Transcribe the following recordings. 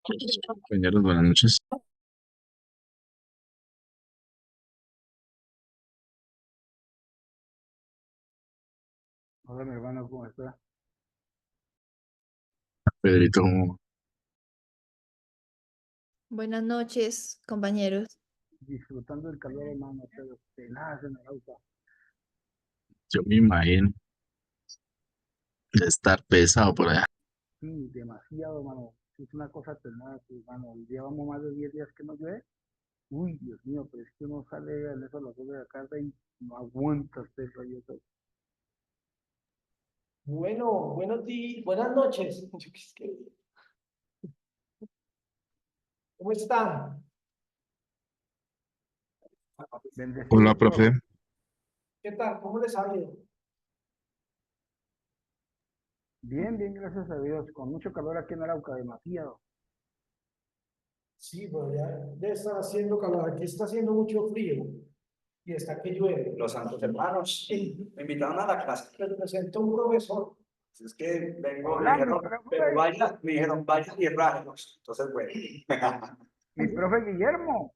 Compañeros, buenas noches. Hola, mi hermano, ¿cómo está? Pedrito, Buenas noches, compañeros. Disfrutando del calor, hermano, pero tenaz en Arauca. yo me imagino de estar pesado por allá. Sí, demasiado, hermano. Es una cosa tenaz, hermano. Llevamos más de 10 días que no llueve. Uy, Dios mío, pero es que uno sale a eso a las 2 de la tarde y no aguanta este rayoso. Bueno, buenos días, buenas noches. Yo qué sé qué- ¿Cómo están? Hola, Bendecidos, profe. profe. ¿Qué tal? ¿Cómo les ha ido? Bien, bien, gracias a Dios. Con mucho calor aquí en Arauca, demasiado. Sí, bueno, ya debe estar haciendo calor. Aquí está haciendo mucho frío y está que llueve. Los santos hermanos Sí, me invitaron a la clase. les presento un profesor. Es que vengo, me Hola, mi dijeron, pero profe. vaya, me dijeron, vaya y rájenos. Entonces, bueno, Mi profe Guillermo.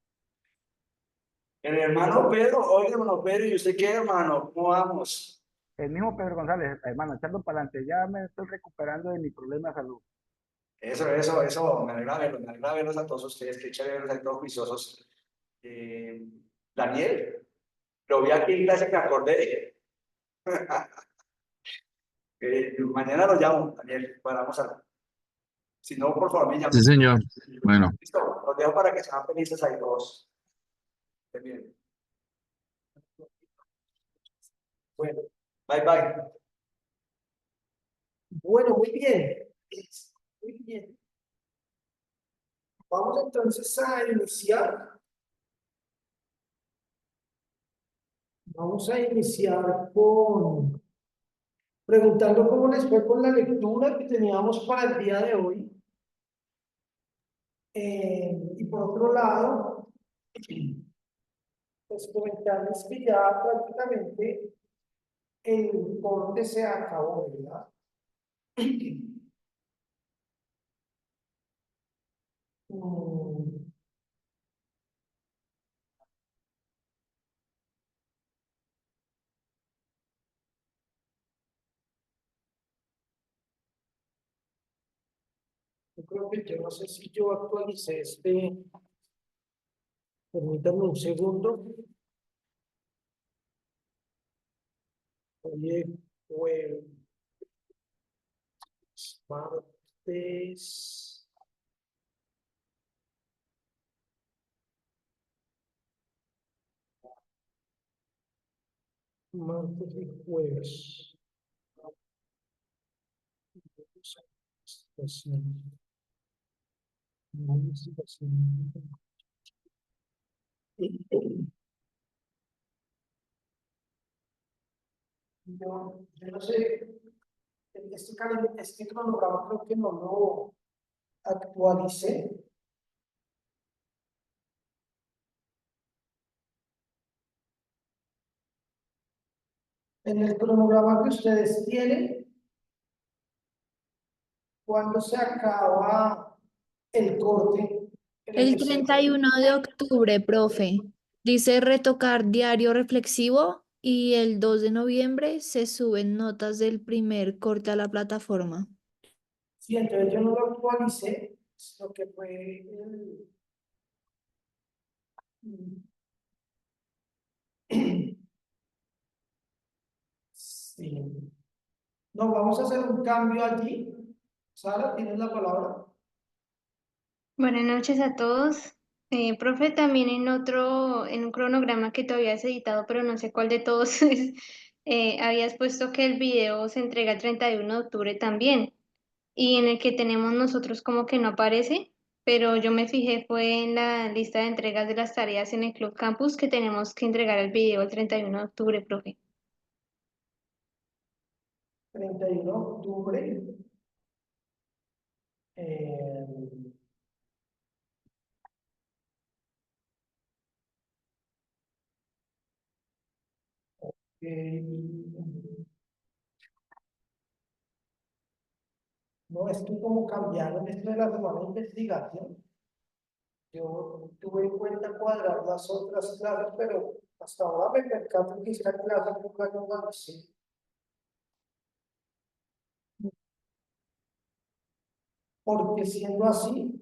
el hermano Pedro, oye, hermano Pedro, ¿y usted qué, hermano? ¿Cómo vamos? El mismo Pedro González, hermano, echando para adelante. Ya me estoy recuperando de mi problema de salud. Eso, me alegra verlos a todos ustedes, qué chévere verlos ahí todos juiciosos. Eh, Daniel, lo vi aquí en clase, me acordé. Mañana lo llamo, Daniel, vamos a, si no, por favor, me Sí, llaman. señor. Bueno, Listo, los dejo para que sean felices ahí todos. Estén bien. Bueno, bye bye. Bueno, muy bien. Muy bien. Vamos entonces a iniciar. Vamos a iniciar con preguntando cómo les fue con la lectura que teníamos para el día de hoy. Y por otro lado, pues comentarles que ya prácticamente el corte se acabó, ¿verdad? Mm, Yo creo que yo no sé si yo actualicé permítanme un segundo. Oye, jueves, martes, martes y jueves. Yo no sé, este cronograma creo que no lo actualicé. En el cronograma que ustedes tienen, ¿cuándo se acaba el corte en el El que se... 31 de octubre, profe, dice retocar diario reflexivo y el 2 de noviembre se suben notas del primer corte a la plataforma. Sí, entonces yo no lo actualicé, lo que fue el... Sí. No, vamos a hacer un cambio allí. Sara, ¿tienes la palabra? Buenas noches a todos. Profe, también en un cronograma que tú habías editado, pero no sé cuál de todos es, habías puesto que el video se entrega el 31 de octubre también, y en el que tenemos nosotros como que no aparece, pero yo me fijé fue en la lista de entregas de las tareas en el Club Campus que tenemos que entregar el video el 31 de octubre, profe. 31 de octubre. Eh, eh, No, es que como cambiaron esto de la semana de investigación, yo tuve en cuenta cuadrar las otras clases, pero hasta ahora me percato que esta clase nunca no avancé. Porque siendo así,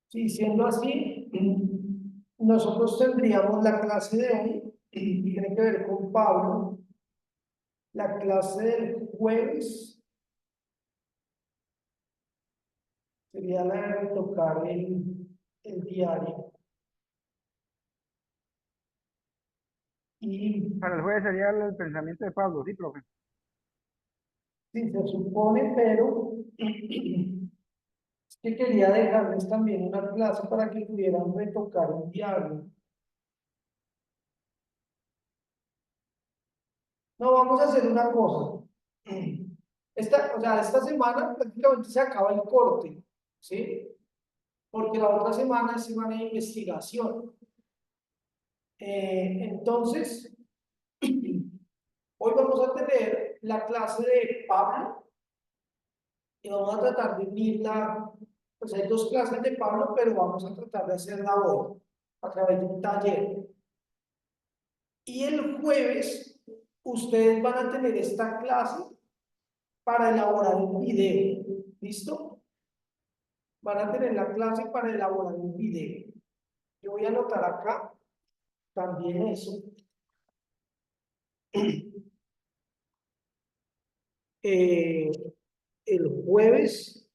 sí, siendo así, nosotros tendríamos la clase de hoy, y tiene que ver con Pablo, la clase del jueves sería la de tocar el diario. Y Para el jueves sería el pensamiento de Pablo, sí, profe. sí, se supone, pero es que quería dejarles también una clase para que pudieran retocar el diario. No, vamos a hacer una cosa. Esta semana prácticamente se acaba el corte, ¿sí? Porque la otra semana es semana de investigación. Entonces, hoy vamos a tener la clase de Pablo y vamos a tratar de unirla. Pues hay dos clases de Pablo, pero vamos a tratar de hacerla hoy a través de un taller. Y el jueves, ustedes van a tener esta clase para elaborar un video. ¿Listo? Van a tener la clase para elaborar un video. Yo voy a anotar acá también eso. Eh, el jueves,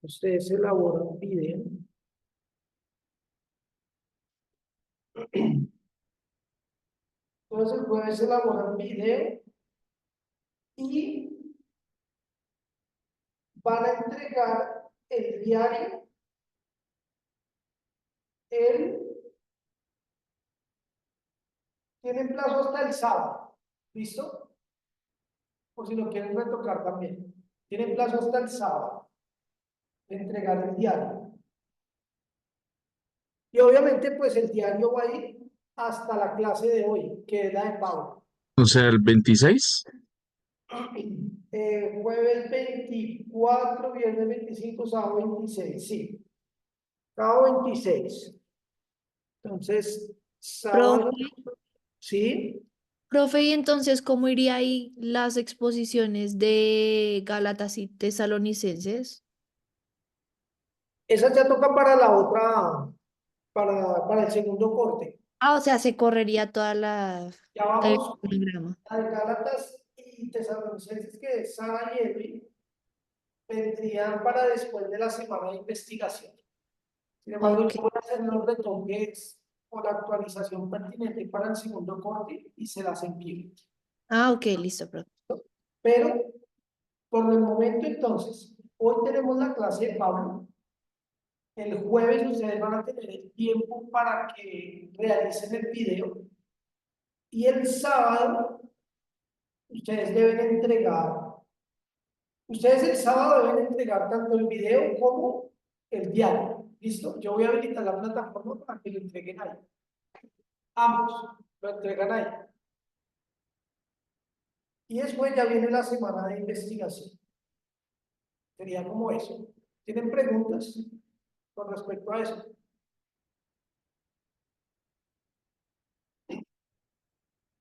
ustedes elaboran un video. Entonces el jueves elaboran un video y van a entregar el diario el tienen plazo hasta el sábado, ¿listo? Por si lo quieren retocar también. Tienen plazo hasta el sábado de entregar el diario. Y obviamente, pues el diario va a ir hasta la clase de hoy, que es la de Pablo. O sea, el 26. Jueves 24, viernes 25, sábado 26, sí. Sábado 26. Entonces, sábado, Profe, sí. profe, y entonces, ¿cómo iría ahí las exposiciones de Gálatas y Tesalonicenses? Esa ya toca para la otra, para el segundo corte. Ah, o sea, se correría Ya el vamos programa. a de Gálatas y Tesalonicenses, que es Sara y Edwin, vendrían para después de la semana de investigación. Sin embargo, Ok. yo voy a hacer los retoques o la actualización pertinente para el segundo corte y se las envío. Ah, ok, listo, profe. Pero, por el momento, entonces, hoy tenemos la clase de Pablo. El jueves ustedes van a tener el tiempo para que realicen el video. Y el sábado, ustedes deben entregar, ustedes el sábado deben entregar tanto el video como el diario. ¿Listo? Yo voy a habilitar la plataforma para que lo entreguen ahí. Ambos lo entregan ahí. Y después ya viene la semana de investigación. Sería como eso. ¿Tienen preguntas con respecto a eso?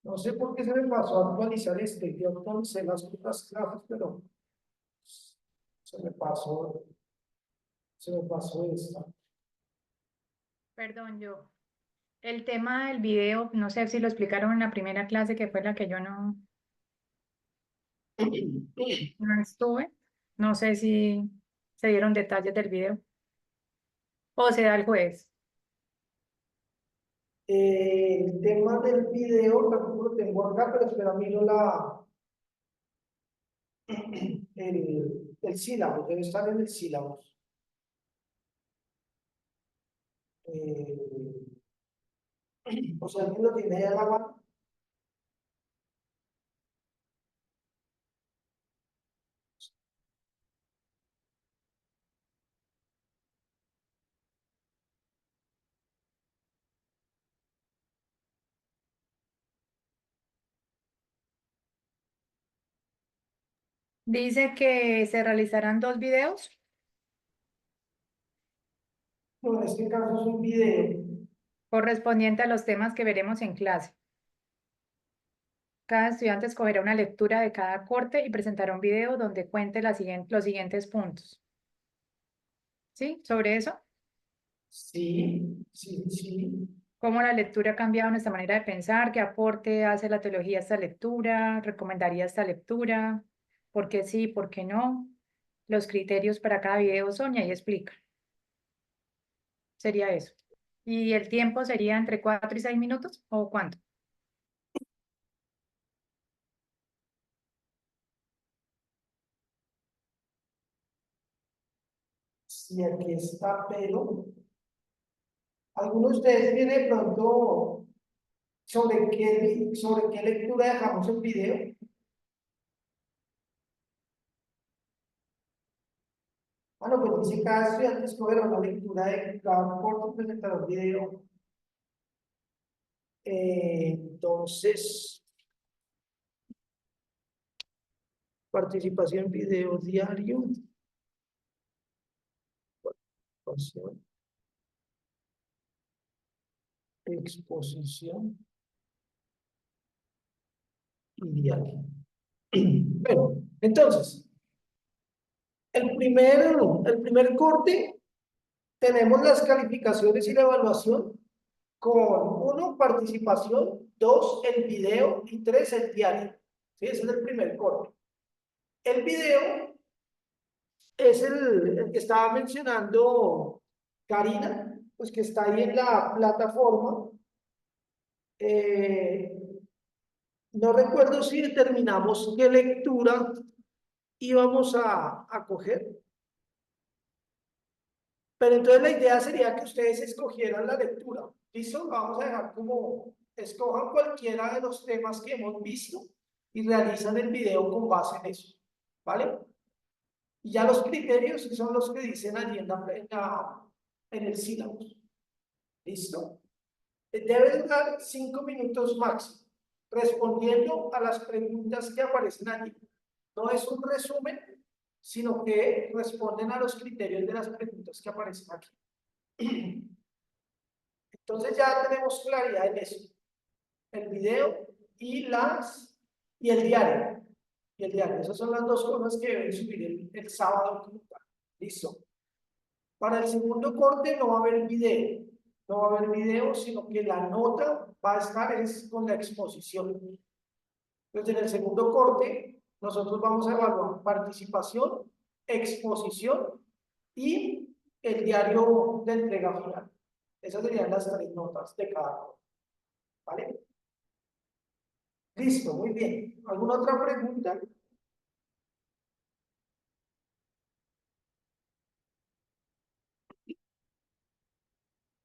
No sé por qué se me pasó a actualizar este. Yo actualicé las otras clases, pero se me pasó, se me pasó esta. Perdón, yo. El tema del video, no sé si lo explicaron en la primera clase, que fue la que yo no estuve. No sé si se dieron detalles del video. O se da el juez. El tema del video tampoco lo tengo acá, pero espera, miro el sílabo, debe estar en el sílabo. O sea, alguien lo tiene ahí a la mano. Dice que se realizarán 2 videos. No, en este caso es un video. Correspondiente a los temas que veremos en clase. Cada estudiante escogerá una lectura de cada corte y presentará un video donde cuente los siguientes puntos. ¿Sí? ¿Sobre eso? Sí, sí, sí. ¿Cómo la lectura ha cambiado nuestra manera de pensar? ¿Qué aporte hace la teología a esta lectura? ¿Recomendaría esta lectura? ¿Por qué sí? ¿Por qué no? Los criterios para cada video son y ahí explica. Sería eso. ¿Y el tiempo sería entre 4 y 6 minutos? ¿O cuánto? Sí, aquí está, pero algunos de ustedes tienen de pronto sobre qué lectura dejamos el video. Bueno, pues dice cada estudiante escogerá una lectura de cada corte y presentará un video. Entonces, participación en video diario. Participación, exposición y diario. Bueno, entonces, el primer corte, tenemos las calificaciones y la evaluación con 1, participación, 2, el video y 3, el diario. ¿Sí? Ese es el primer corte. El video es el que estaba mencionando Karina, pues que está ahí en la plataforma. No recuerdo si determinamos qué lectura íbamos a coger, pero entonces la idea sería que ustedes escogieran la lectura. ¿Listo? Vamos a dejar como, escojan cualquiera de los temas que hemos visto y realizan el video con base en eso, ¿vale? Y ya los criterios son los que dicen allí en el sílabus. ¿Listo? Deben dar 5 minutos máximo respondiendo a las preguntas que aparecen allí. No es un resumen, sino que responden a los criterios de las preguntas que aparecen aquí. Entonces ya tenemos claridad en eso. El video y el diario. Y el diario. Esas son las dos cosas que deben subir el sábado. Listo. Para el segundo corte no va a haber video. No va a haber video, sino que la nota va a estar con la exposición. Entonces, en el segundo corte, nosotros vamos a evaluar participación, exposición y el diario de entrega final. Esas serían las 3 notas de cada corte. ¿Vale? Listo, muy bien. ¿Alguna otra pregunta?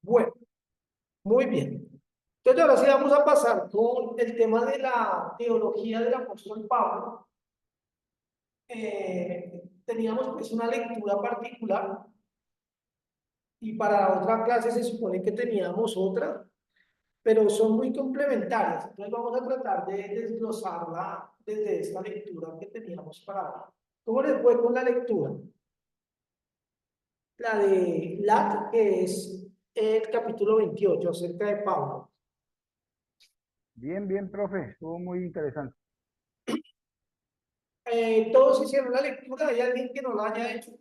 Bueno, muy bien. Entonces, ahora sí vamos a pasar con el tema de la teología del apóstol Pablo. Teníamos pues una lectura particular y para otra clase se supone que teníamos otra, pero son muy complementarias. Entonces vamos a tratar de desglosarla desde esta lectura que teníamos para... ¿Cómo les fue con la lectura? La de Lat, que es el capítulo 28 acerca de Pablo. Bien, bien, profe, estuvo muy interesante. Todos hicieron la lectura, ¿hay alguien que no la haya hecho?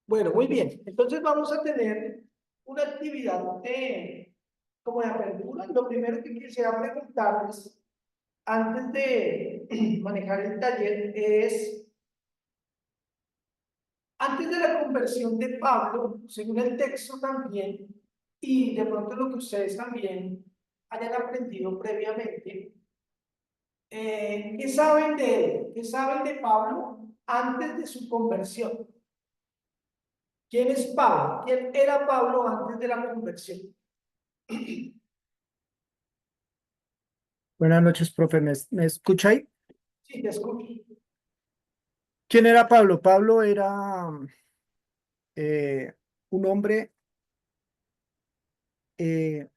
Bueno, muy bien. Entonces vamos a tener una actividad como de apertura. Lo primero que quisiera preguntarles antes de manejar el taller es, antes de la conversión de Pablo, según el texto también, y de pronto lo que ustedes también hayan aprendido previamente, ¿qué saben de él? ¿Qué saben de Pablo antes de su conversión? ¿Quién es Pablo? ¿Quién era Pablo antes de la conversión? Buenas noches, profe. ¿Me escucha ahí? Sí, te escucho. ¿Quién era Pablo? Pablo era un hombre eh,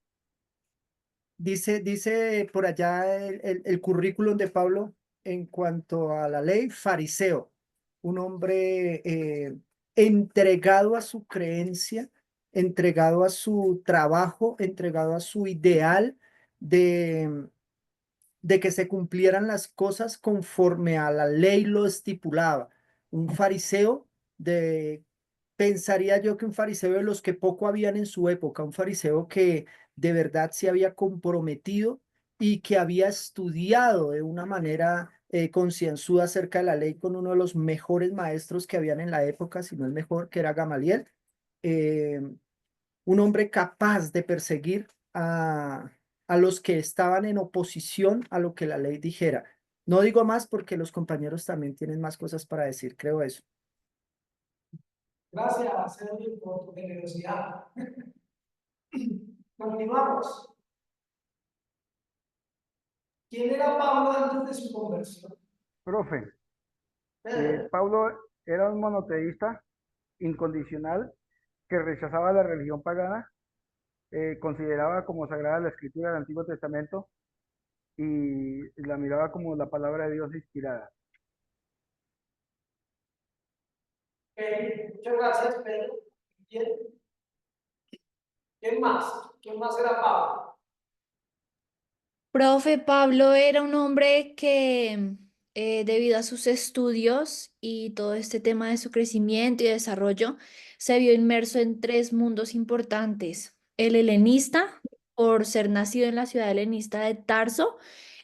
dice por allá el currículum de Pablo en cuanto a la ley, fariseo, un hombre entregado a su creencia, entregado a su trabajo, entregado a su ideal de que se cumplieran las cosas conforme a la ley lo estipulaba. Un fariseo pensaría yo que un fariseo de los que poco habían en su época, un fariseo que de verdad se había comprometido y que había estudiado de una manera concienzuda acerca de la ley con uno de los mejores maestros que habían en la época, si no el mejor, que era Gamaliel. Eh, un hombre capaz de perseguir a los que estaban en oposición a lo que la ley dijera. No digo más porque los compañeros también tienen más cosas para decir, creo eso. Gracias, Sergio, por tu generosidad. Continuamos. ¿Quién era Pablo antes de su conversión? Profe, Pedro. Pablo era un monoteísta incondicional que rechazaba la religión pagana, consideraba como sagrada la escritura del Antiguo Testamento y la miraba como la palabra de Dios inspirada. Muchas gracias, Pedro. ¿Quién? ¿Quién más? ¿Quién más era Pablo? Profe, Pablo era un hombre que debido a sus estudios y todo este tema de su crecimiento y desarrollo, se vio inmerso en tres mundos importantes. El helenista, por ser nacido en la ciudad helenista de Tarso,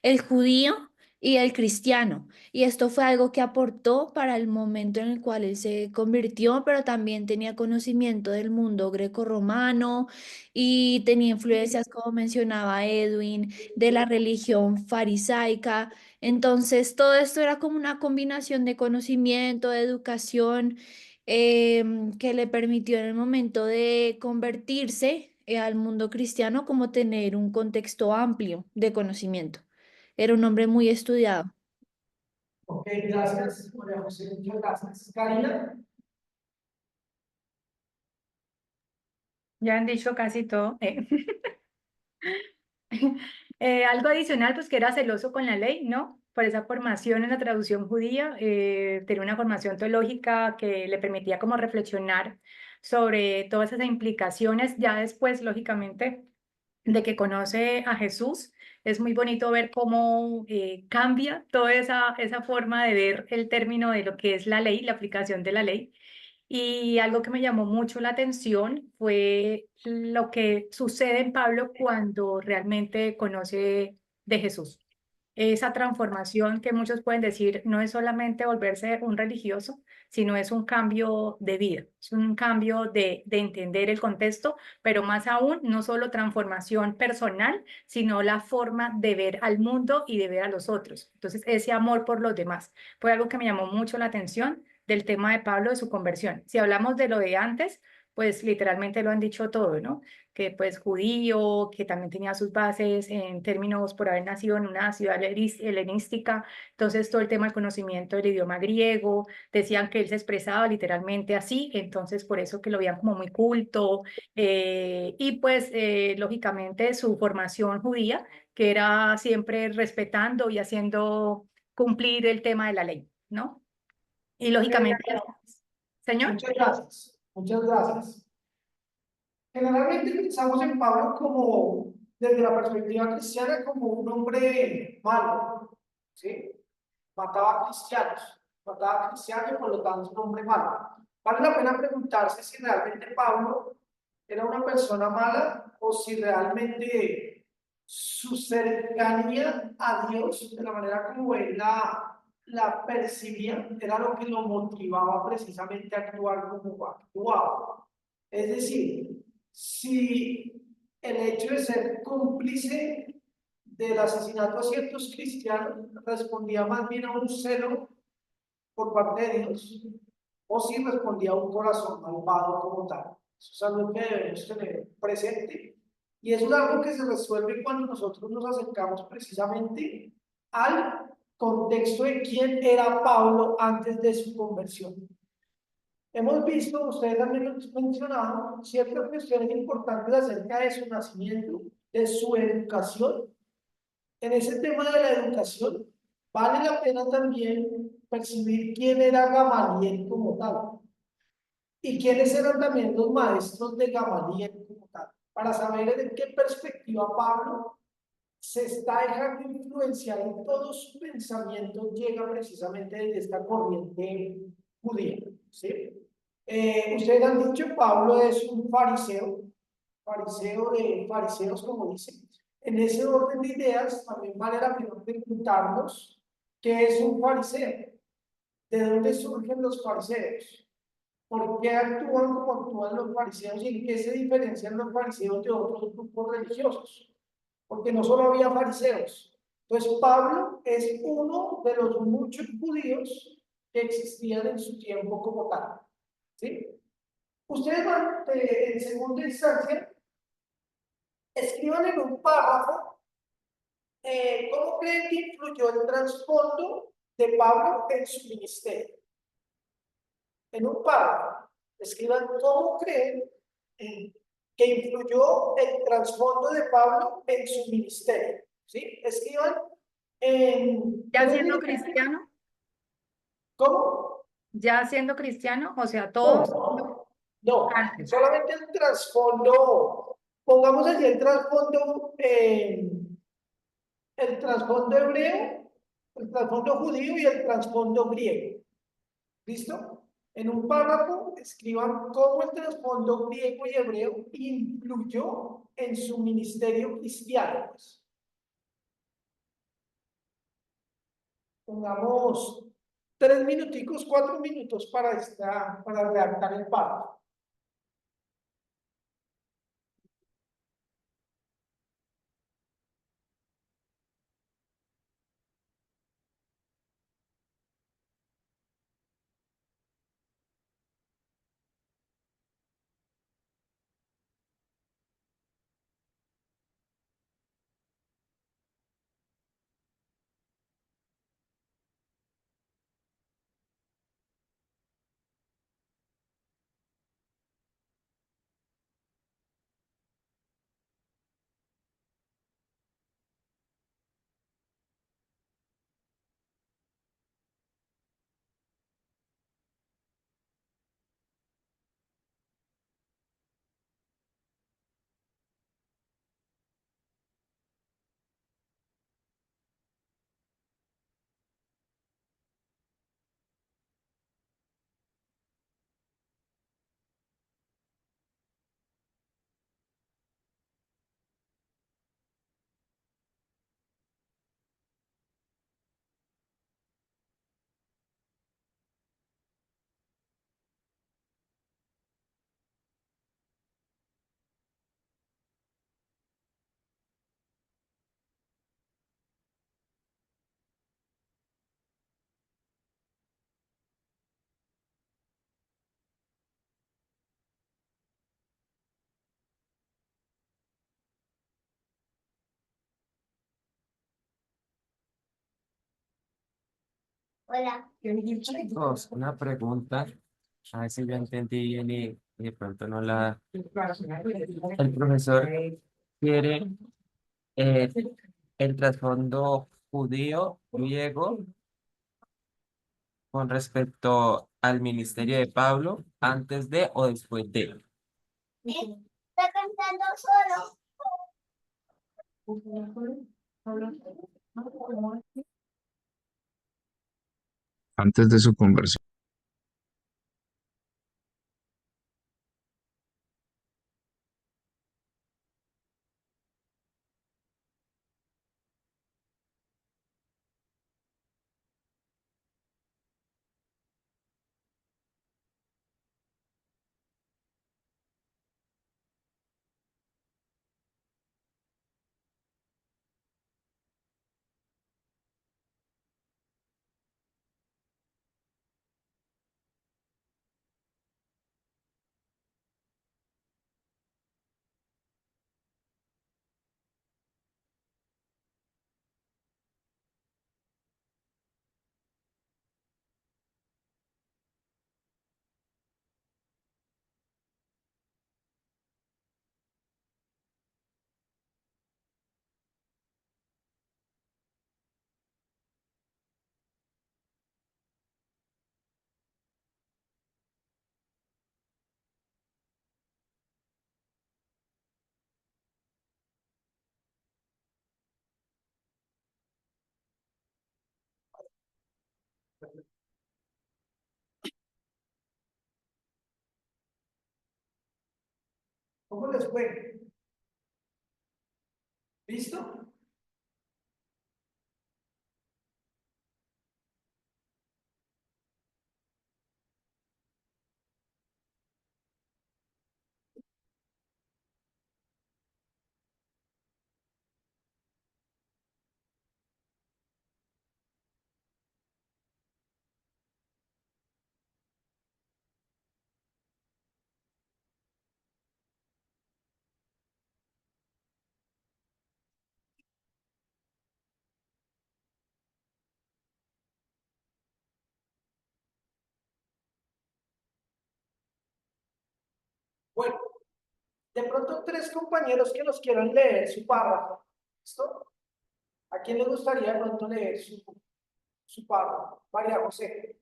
el judío y el cristiano. Y esto fue algo que aportó para el momento en el cual él se convirtió, pero también tenía conocimiento del mundo grecorromano y tenía influencias, como mencionaba Edwin, de la religión farisaica. Entonces, todo esto era como una combinación de conocimiento, de educación, que le permitió en el momento de convertirse al mundo cristiano como tener un contexto amplio de conocimiento. Era un hombre muy estudiado. Ok, gracias, María José, muchas gracias. Karina. Ya han dicho casi todo. Algo adicional, pues que era celoso con la ley, ¿no? Por esa formación en la traducción judía, tenía una formación teológica que le permitía como reflexionar sobre todas esas implicaciones. Ya después, lógicamente, de que conoce a Jesús, es muy bonito ver cómo cambia toda esa forma de ver el término de lo que es la ley, la aplicación de la ley. Y algo que me llamó mucho la atención fue lo que sucede en Pablo cuando realmente conoce de Jesús. Esa transformación que muchos pueden decir no es solamente volverse un religioso, sino es un cambio de vida, es un cambio de entender el contexto, pero más aún, no solo transformación personal, sino la forma de ver al mundo y de ver a los otros. Entonces, ese amor por los demás fue algo que me llamó mucho la atención del tema de Pablo, de su conversión. Si hablamos de lo de antes, pues literalmente lo han dicho todo, ¿no? Que pues judío, que también tenía sus bases en términos por haber nacido en una ciudad helenística, entonces todo el tema del conocimiento del idioma griego, decían que él se expresaba literalmente así, entonces por eso que lo veían como muy culto, y pues lógicamente su formación judía, que era siempre respetando y haciendo cumplir el tema de la ley, ¿no? Y lógicamente, señor. Muchas gracias, muchas gracias. Generalmente pensamos en Pablo como, desde la perspectiva cristiana, como un hombre malo, ¿sí? Mataba a cristianos y por lo tanto un hombre malo. Vale la pena preguntarse si realmente Pablo era una persona mala o si realmente su cercanía a Dios, de la manera como él la percibía, era lo que lo motivaba precisamente a actuar como actuaba. Es decir, si el hecho de ser cómplice del asesinato a ciertos cristianos respondía más bien a un celo por parte de Dios, o si respondía a un corazón malvado como tal. Eso es algo que debemos tener presente. Y eso es algo que se resuelve cuando nosotros nos acercamos precisamente al contexto de quién era Pablo antes de su conversión. Hemos visto, ustedes también lo han mencionado, ciertas cuestiones importantes acerca de su nacimiento de su educación. En ese tema de la educación, vale la pena también percibir quién era Gamaliel como tal y quiénes eran también los maestros de Gamaliel como tal, para saber en qué perspectiva Pablo se está dejando influenciar en todo su pensamiento, llega precisamente de esta corriente judía, ¿sí? Ustedes han dicho, Pablo es un fariseo de fariseos, como dicen. En ese orden de ideas, también vale la pena preguntarnos qué es un fariseo, de dónde surgen los fariseos, por qué actúan como actúan los fariseos y en qué se diferencian los fariseos de otros grupos religiosos, porque no solo había fariseos. Pues Pablo es uno de los muchos judíos que existían en su tiempo como tal, ¿sí? Ustedes van, en segunda instancia, escriban en un párrafo cómo creen que influyó el trasfondo de Pablo en su ministerio. En un párrafo, escriban cómo creen que influyó el trasfondo de Pablo en su ministerio. ¿Sí? Escriban en ¿Ya tres siendo minutos. cristiano? ¿Cómo? ¿Ya siendo cristiano? O sea, todos No, no, antes. solamente el trasfondo, pongamos allí el trasfondo hebreo, el trasfondo judío y el trasfondo griego. ¿Listo? En un párrafo escriban cómo el trasfondo griego y hebreo influyó en su ministerio cristiano. Pues. Pongamos 3 minuticos, 4 minutos para redactar el párrafo. Hola. Chicos, una pregunta, a ver si yo entendí bien y de pronto no la... El profesor quiere eh, el trasfondo judío, griego, con respecto al ministerio de Pablo, antes de o después de. Está cantando solo. Antes de su conversión. ¿Cómo les fue? ¿Listo? Bueno, de pronto tres compañeros que nos quieran leer su párrafo. ¿Listo? ¿A quién le gustaría de pronto leer su párrafo? María José.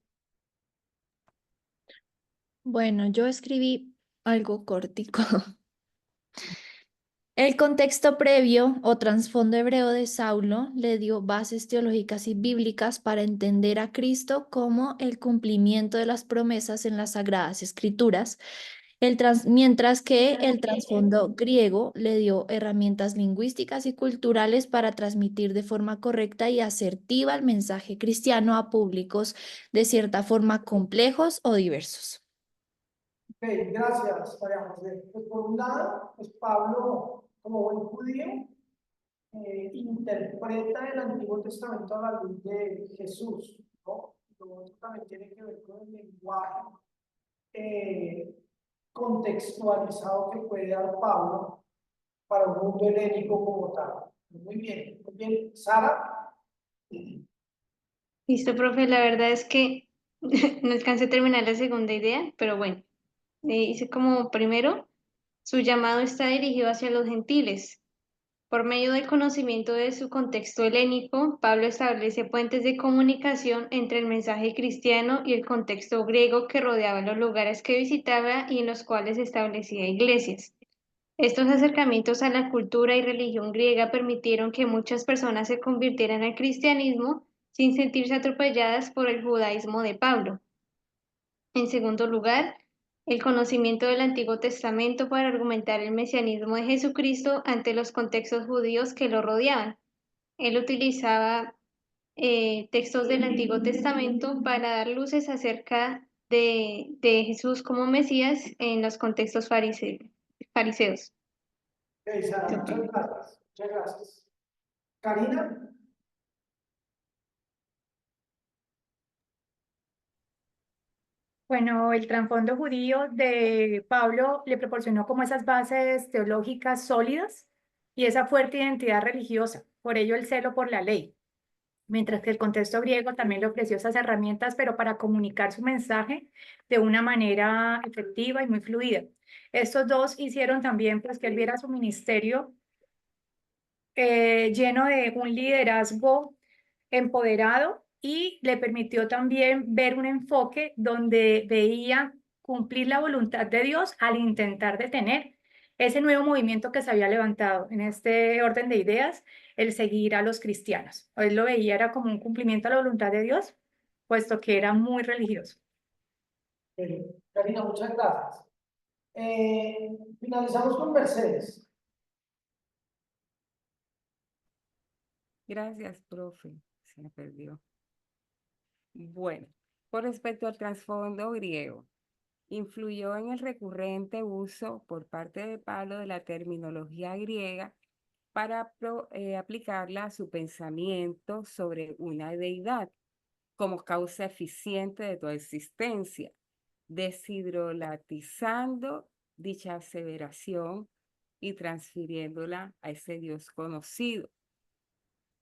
Bueno, yo escribí algo cortico. El contexto previo o trasfondo hebreo de Saulo le dio bases teológicas y bíblicas para entender a Cristo como el cumplimiento de las promesas en las Sagradas Escrituras, mientras que el trasfondo griego le dio herramientas lingüísticas y culturales para transmitir de forma correcta y asertiva el mensaje cristiano a públicos de cierta forma complejos o diversos. Ok, gracias, María José. Pues por un lado, pues Pablo, como buen judío, interpreta el Antiguo Testamento a la luz de Jesús, ¿no? Lo otro también tiene que ver con el lenguaje contextualizado que puede dar Pablo para un mundo helénico como tal. Muy bien, muy bien. Sara. Listo, profe, la verdad es que no alcancé a terminar la segunda idea, pero bueno, hice como primero, su llamado está dirigido hacia los gentiles. Por medio del conocimiento de su contexto helénico, Pablo establece puentes de comunicación entre el mensaje cristiano y el contexto griego que rodeaba los lugares que visitaba y en los cuales establecía iglesias. Estos acercamientos a la cultura y religión griega permitieron que muchas personas se convirtieran al cristianismo sin sentirse atropelladas por el judaísmo de Pablo. En segundo lugar, el conocimiento del Antiguo Testamento para argumentar el mesianismo de Jesucristo ante los contextos judíos que lo rodeaban. Él utilizaba textos del Antiguo Testamento para dar luces acerca de Jesús como Mesías en los contextos fariseos. Ok, Sara, muchas gracias. Muchas gracias. Karina. Bueno, el trasfondo judío de Pablo le proporcionó como esas bases teológicas sólidas y esa fuerte identidad religiosa, por ello el celo por la ley, mientras que el contexto griego también le ofreció esas herramientas, pero para comunicar su mensaje de una manera efectiva y muy fluida. Estos dos hicieron también pues, que él viera su ministerio lleno de un liderazgo empoderado y le permitió también ver un enfoque donde veía cumplir la voluntad de Dios al intentar detener ese nuevo movimiento que se había levantado en este orden de ideas, el seguir a los cristianos. Él lo veía era como un cumplimiento a la voluntad de Dios, puesto que era muy religioso. Karina, muchas gracias. Finalizamos con Mercedes. Gracias, profe. Se me perdió. Bueno, con respecto al trasfondo griego, influyó en el recurrente uso por parte de Pablo de la terminología griega para aplicarla a su pensamiento sobre una deidad como causa eficiente de toda existencia, deshidrolatizando dicha aseveración y transfiriéndola a ese Dios conocido.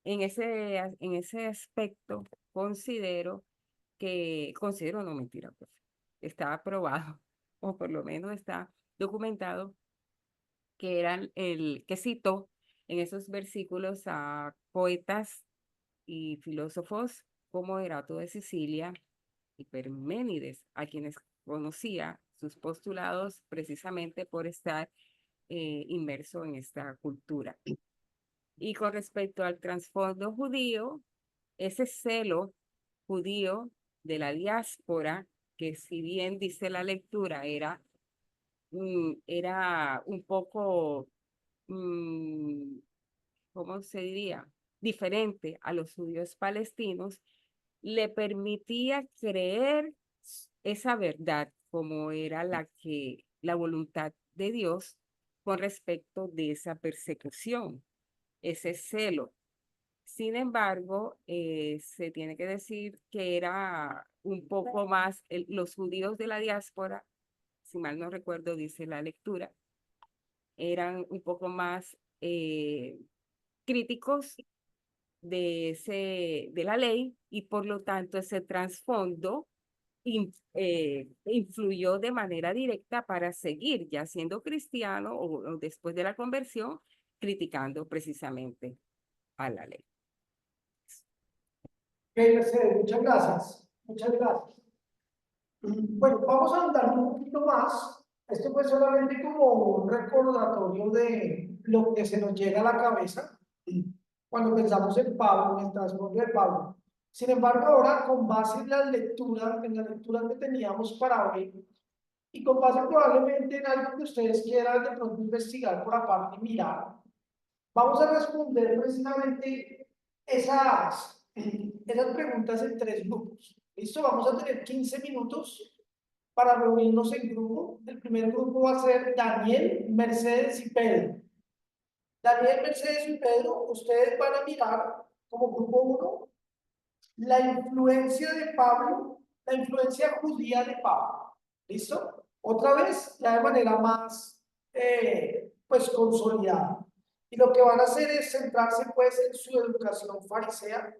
En ese aspecto, no mentira, profe, está aprobado, o por lo menos está documentado, que eran que citó en esos versículos a poetas y filósofos como Erato de Sicilia y Parménides, a quienes conocía sus postulados precisamente por estar inmerso en esta cultura. Y con respecto al trasfondo judío, ese celo judío de la diáspora, que si bien dice la lectura, era un poco, ¿cómo se diría? Diferente a los judíos palestinos, le permitía creer esa verdad como era la voluntad de Dios con respecto de esa persecución, ese celo. Sin embargo, se tiene que decir que era un poco más, los judíos de la diáspora, si mal no recuerdo, dice la lectura, eran un poco más críticos de la ley y por lo tanto ese trasfondo influyó de manera directa para seguir ya siendo cristiano o después de la conversión, criticando precisamente a la ley. Ok, Mercedes, muchas gracias. Muchas gracias. Bueno, vamos a andar un poquito más. Esto fue solamente como un recordatorio de lo que se nos llega a la cabeza cuando pensamos en Pablo, en el trasfondo de Pablo. Sin embargo, ahora con base en la lectura que teníamos para hoy, y con base probablemente en algo que ustedes quieran de pronto investigar por aparte y mirar, vamos a responder precisamente esas preguntas en tres grupos. ¿Listo? Vamos a tener 15 minutos para reunirnos en grupo. El primer grupo va a ser Daniel, Mercedes y Pedro. Daniel, Mercedes y Pedro, ustedes van a mirar como grupo 1 la influencia de Pablo, la influencia judía de Pablo. ¿Listo? Otra vez, ya de manera más, pues, consolidada. Y lo que van a hacer es centrarse, pues, en su educación farisea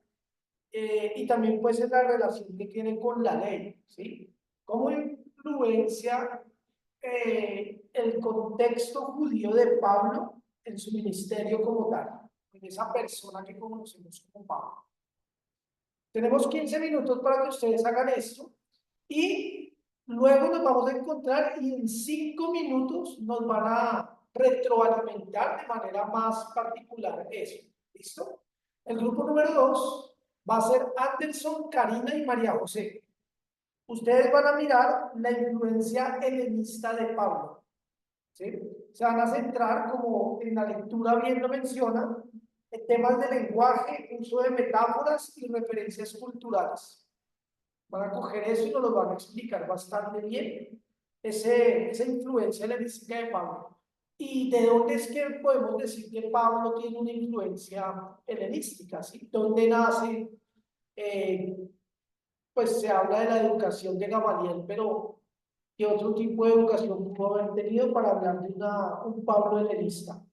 y también, pues, en la relación que tienen con la ley, ¿sí? ¿Cómo influencia el contexto judío de Pablo en su ministerio como tal, en esa persona que conocemos como Pablo? Tenemos 15 minutos para que ustedes hagan esto y luego nos vamos a encontrar y en 5 minutos nos van a retroalimentar de manera más particular eso. ¿Listo? El grupo número 2 va a ser Anderson, Karina y María José. Ustedes van a mirar la influencia helenista de Pablo. ¿Sí? Se van a centrar, como en la lectura bien lo menciona, en temas de lenguaje, uso de metáforas y referencias culturales. Van a coger eso y nos lo van a explicar bastante bien, esa influencia helenística de Pablo. ¿Y de dónde es que podemos decir que Pablo tiene una influencia helenística? ¿Sí? ¿Dónde nace? Pues se habla de la educación de Gamaliel, pero ¿qué otro tipo de educación pudo haber tenido para hablar de un Pablo helenista?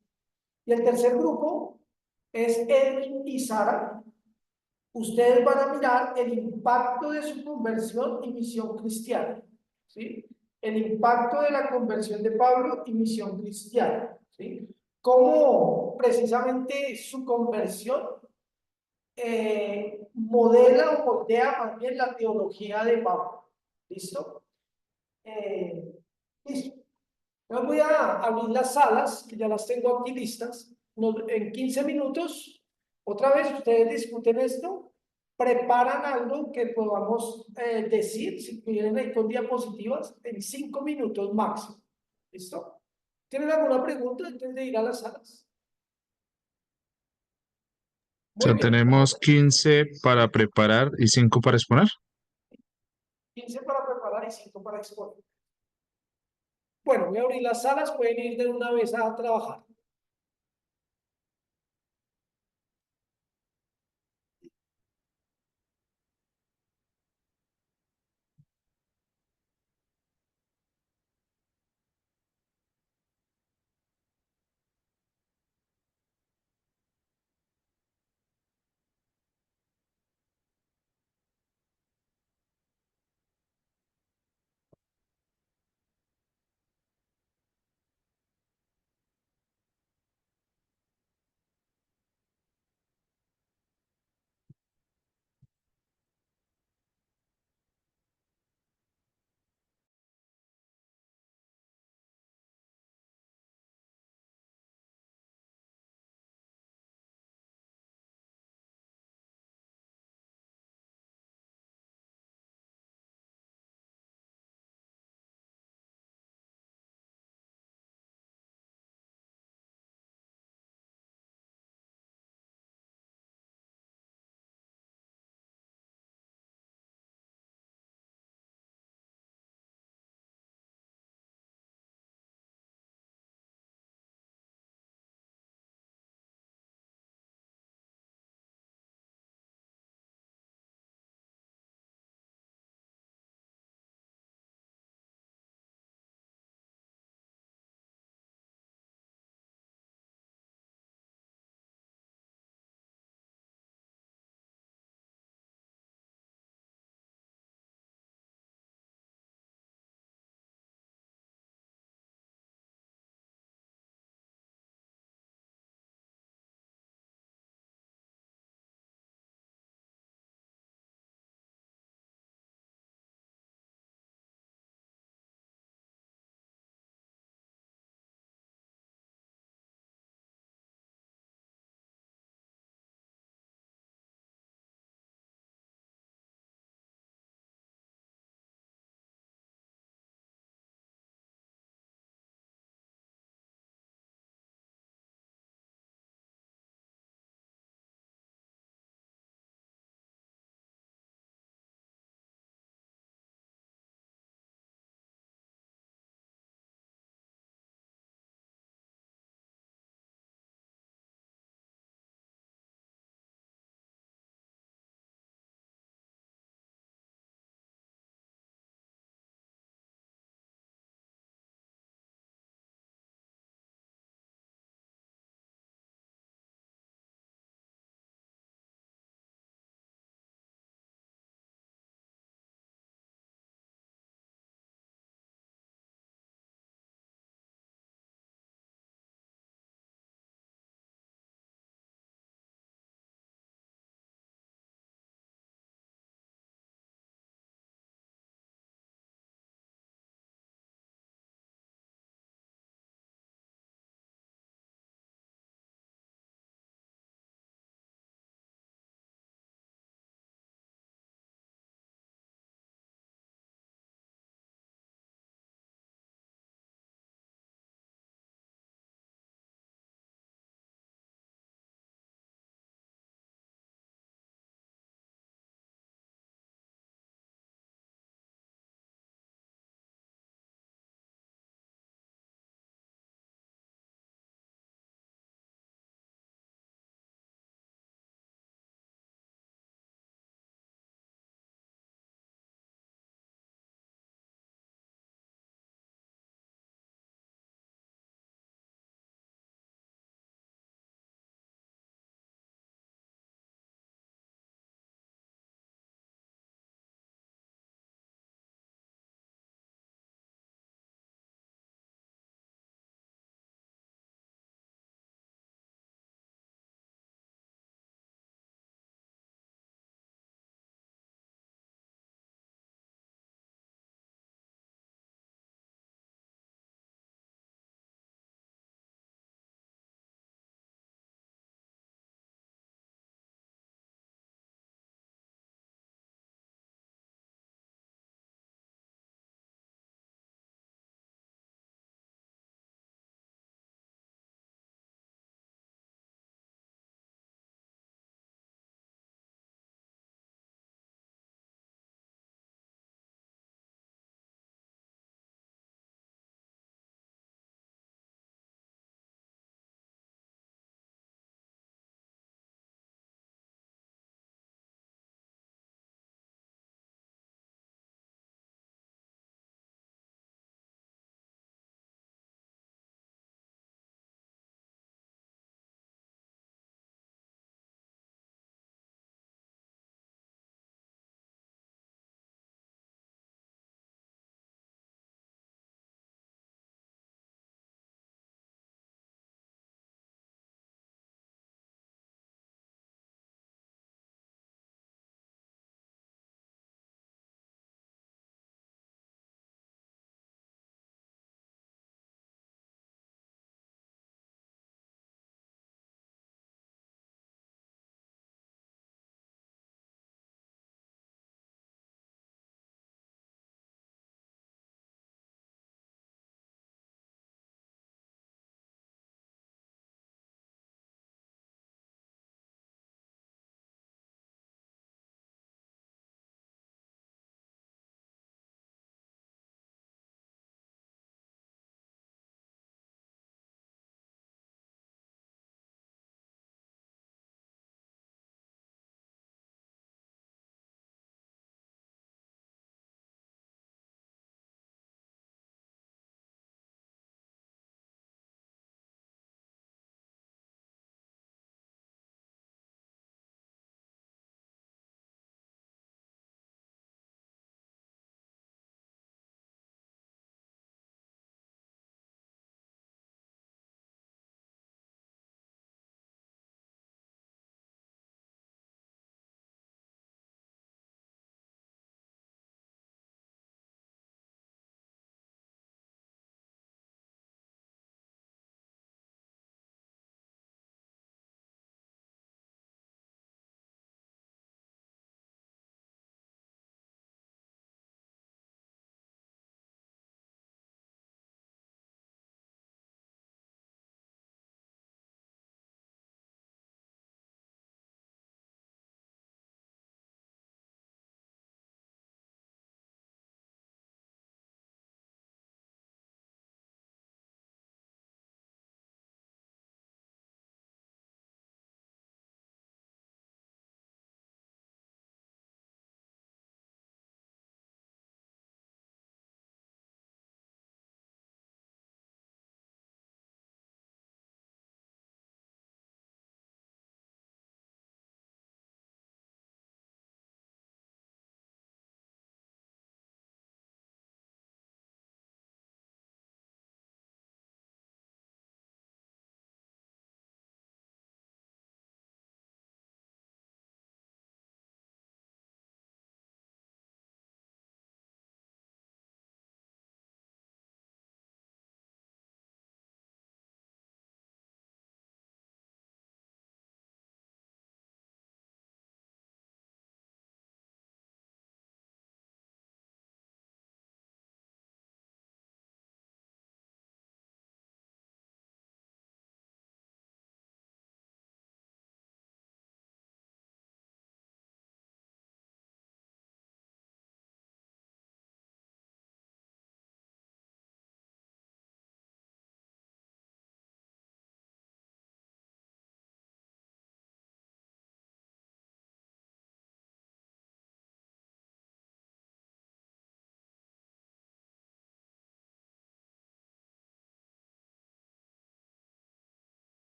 Y el tercer grupo es Edwin y Sara. Ustedes van a mirar el impacto de su conversión y misión cristiana, ¿sí? El impacto de la conversión de Pablo y misión cristiana, ¿sí? Cómo precisamente su conversión modela o moldea más bien la teología de Pablo. ¿Listo? Listo. Yo voy a abrir las salas, que ya las tengo aquí listas. En 15 minutos, otra vez ustedes discuten esto, preparan algo que podamos decir, si pudieran ahí con diapositivas, en 5 minutos máximo. ¿Listo? ¿Tienen alguna pregunta antes de ir a las salas? O sea, Muy bien. tenemos 15 para preparar y 5 para exponer. 15 para preparar y 5 para exponer. Bueno, voy a abrir las salas, pueden ir de una vez a trabajar.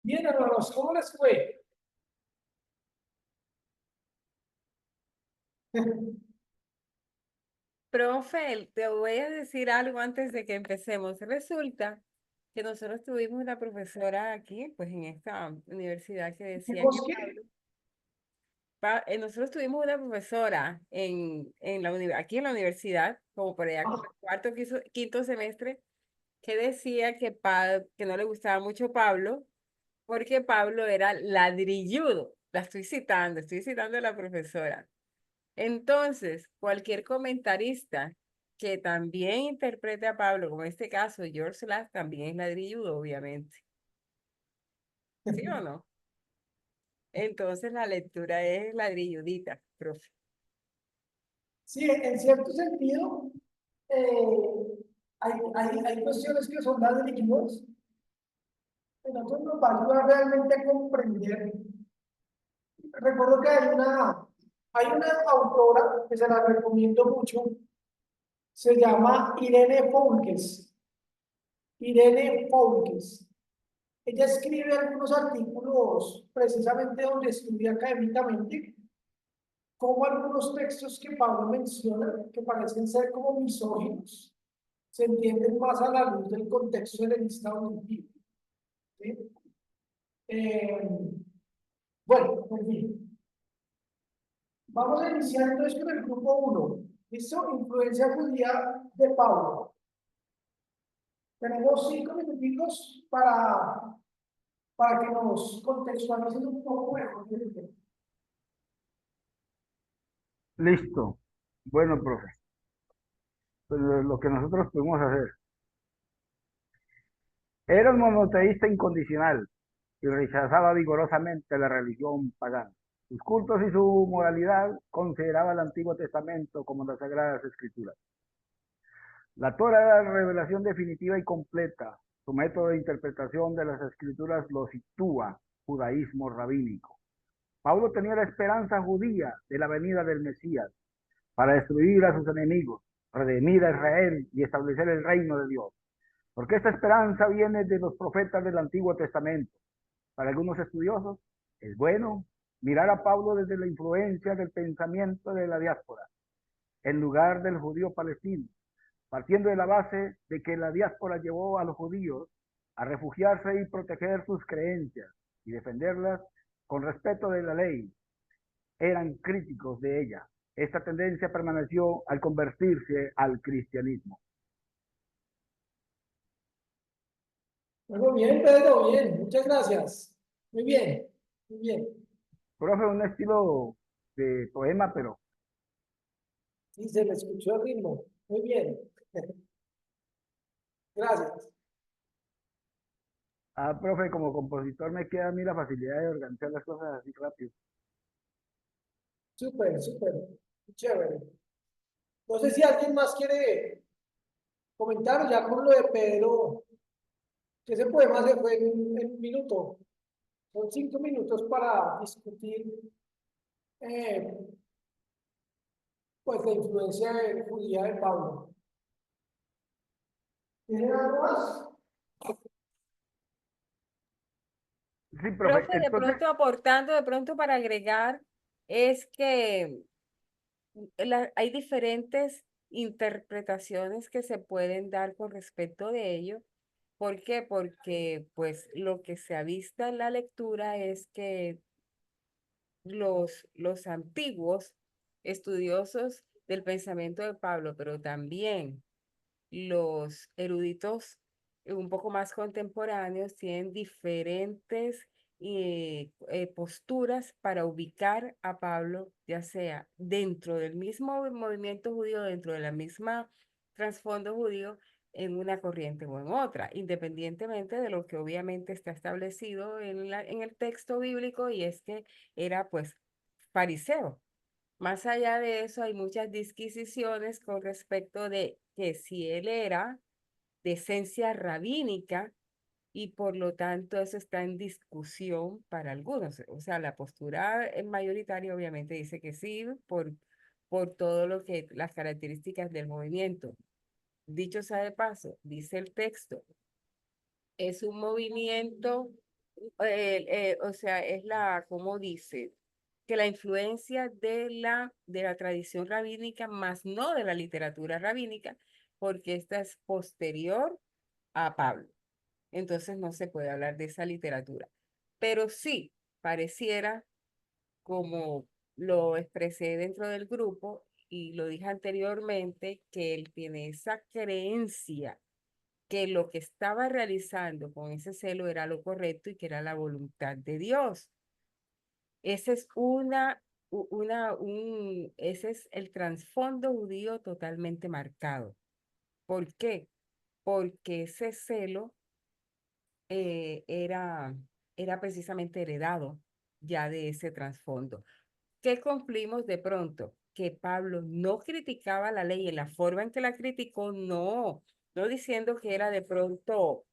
Bien, hermanos, ¿cómo les fue? Profe, te voy a decir algo antes de que empecemos. Resulta que nosotros tuvimos una profesora aquí, pues en esta universidad que decía que ¿Tenemos qué? nosotros tuvimos una profesora aquí en la universidad, como por allá como el cuarto, quinto semestre, que decía que no le gustaba mucho Pablo, porque Pablo era ladrilludo. La estoy citando a la profesora. Entonces, cualquier comentarista que también interprete a Pablo, como en este caso, George Lass también es ladrilludo, obviamente. ¿Sí o no? Entonces la lectura es ladrilludita, profe. Sí, en cierto sentido, hay cuestiones que son ladrillos, pero nosotros nos va a ayudar realmente a comprender. Recuerdo que hay una autora que se la recomiendo mucho, se llama Irene Foulkes. Irene Foulkes. Ella escribe algunos artículos precisamente donde estudia académicamente cómo algunos textos que Pablo menciona, que parecen ser como misóginos, se entienden más a la luz del contexto helenista auditivo. ¿Sí? Bueno, en fin. Vamos a iniciar entonces con el grupo 1. ¿Listo? Influencia judía de Pablo. Tenemos 5 minutitos para que nos contextualicen un poco mejor. Listo. Bueno, profe. Pues lo que nosotros pudimos hacer. Era un monoteísta incondicional y rechazaba vigorosamente la religión pagana. Sus cultos y su moralidad consideraba el Antiguo Testamento como las Sagradas Escrituras. La Torah era la revelación definitiva y completa. Su método de interpretación de las Escrituras lo sitúa judaísmo rabínico. Pablo tenía la esperanza judía de la venida del Mesías para destruir a sus enemigos, redimir a Israel y establecer el reino de Dios. Porque esta esperanza viene de los profetas del Antiguo Testamento. Para algunos estudiosos, es bueno mirar a Pablo desde la influencia del pensamiento de la diáspora, en lugar del judío palestino, partiendo de la base de que la diáspora llevó a los judíos a refugiarse y proteger sus creencias y defenderlas con respeto de la ley. Eran críticos de ella. Esta tendencia permaneció al convertirse al cristianismo. Muy bien, Pedro, bien, muchas gracias. Muy bien, muy bien. Profe, un estilo de poema, pero Sí, se le escuchó el ritmo. Muy bien. Gracias. profe, como compositor me queda a mí la facilidad de organizar las cosas así rápido. Súper, súper. Chévere. No sé si alguien más quiere comentar ya con lo de Pedro, que ese poema se fue en un minuto. Son 5 minutos para discutir pues la influencia judía de Pablo. ¿Tienen algo más? Sí, profe, Profe, de entonces, pronto aportando, de pronto para agregar, es que hay diferentes interpretaciones que se pueden dar con respecto de ello. ¿Por qué? Porque pues lo que se avista en la lectura es que los antiguos estudiosos del pensamiento de Pablo, pero también los eruditos un poco más contemporáneos tienen diferentes posturas para ubicar a Pablo, ya sea dentro del mismo movimiento judío, dentro de la misma trasfondo judío, en una corriente o en otra, independientemente de lo que obviamente está establecido en el texto bíblico, y es que era pues fariseo. Más allá de eso, hay muchas disquisiciones con respecto de que si él era de esencia rabínica, y por lo tanto eso está en discusión para algunos. O sea, la postura mayoritaria obviamente dice que sí, por todo lo que las características del movimiento. Dicho sea de paso, dice el texto, es un movimiento o sea, es ¿cómo dice? Que la influencia de la tradición rabínica, más no de la literatura rabínica, porque esta es posterior a Pablo. Entonces no se puede hablar de esa literatura. Pero sí, pareciera, como lo expresé dentro del grupo y lo dije anteriormente, que él tiene esa creencia que lo que estaba realizando con ese celo era lo correcto y que era la voluntad de Dios. Ese es ese es el trasfondo judío totalmente marcado. ¿Por qué? Porque ese celo era precisamente heredado ya de ese trasfondo. ¿Qué concluimos de pronto? Que Pablo no criticaba la ley en la forma en que la criticó, no diciendo que era de pronto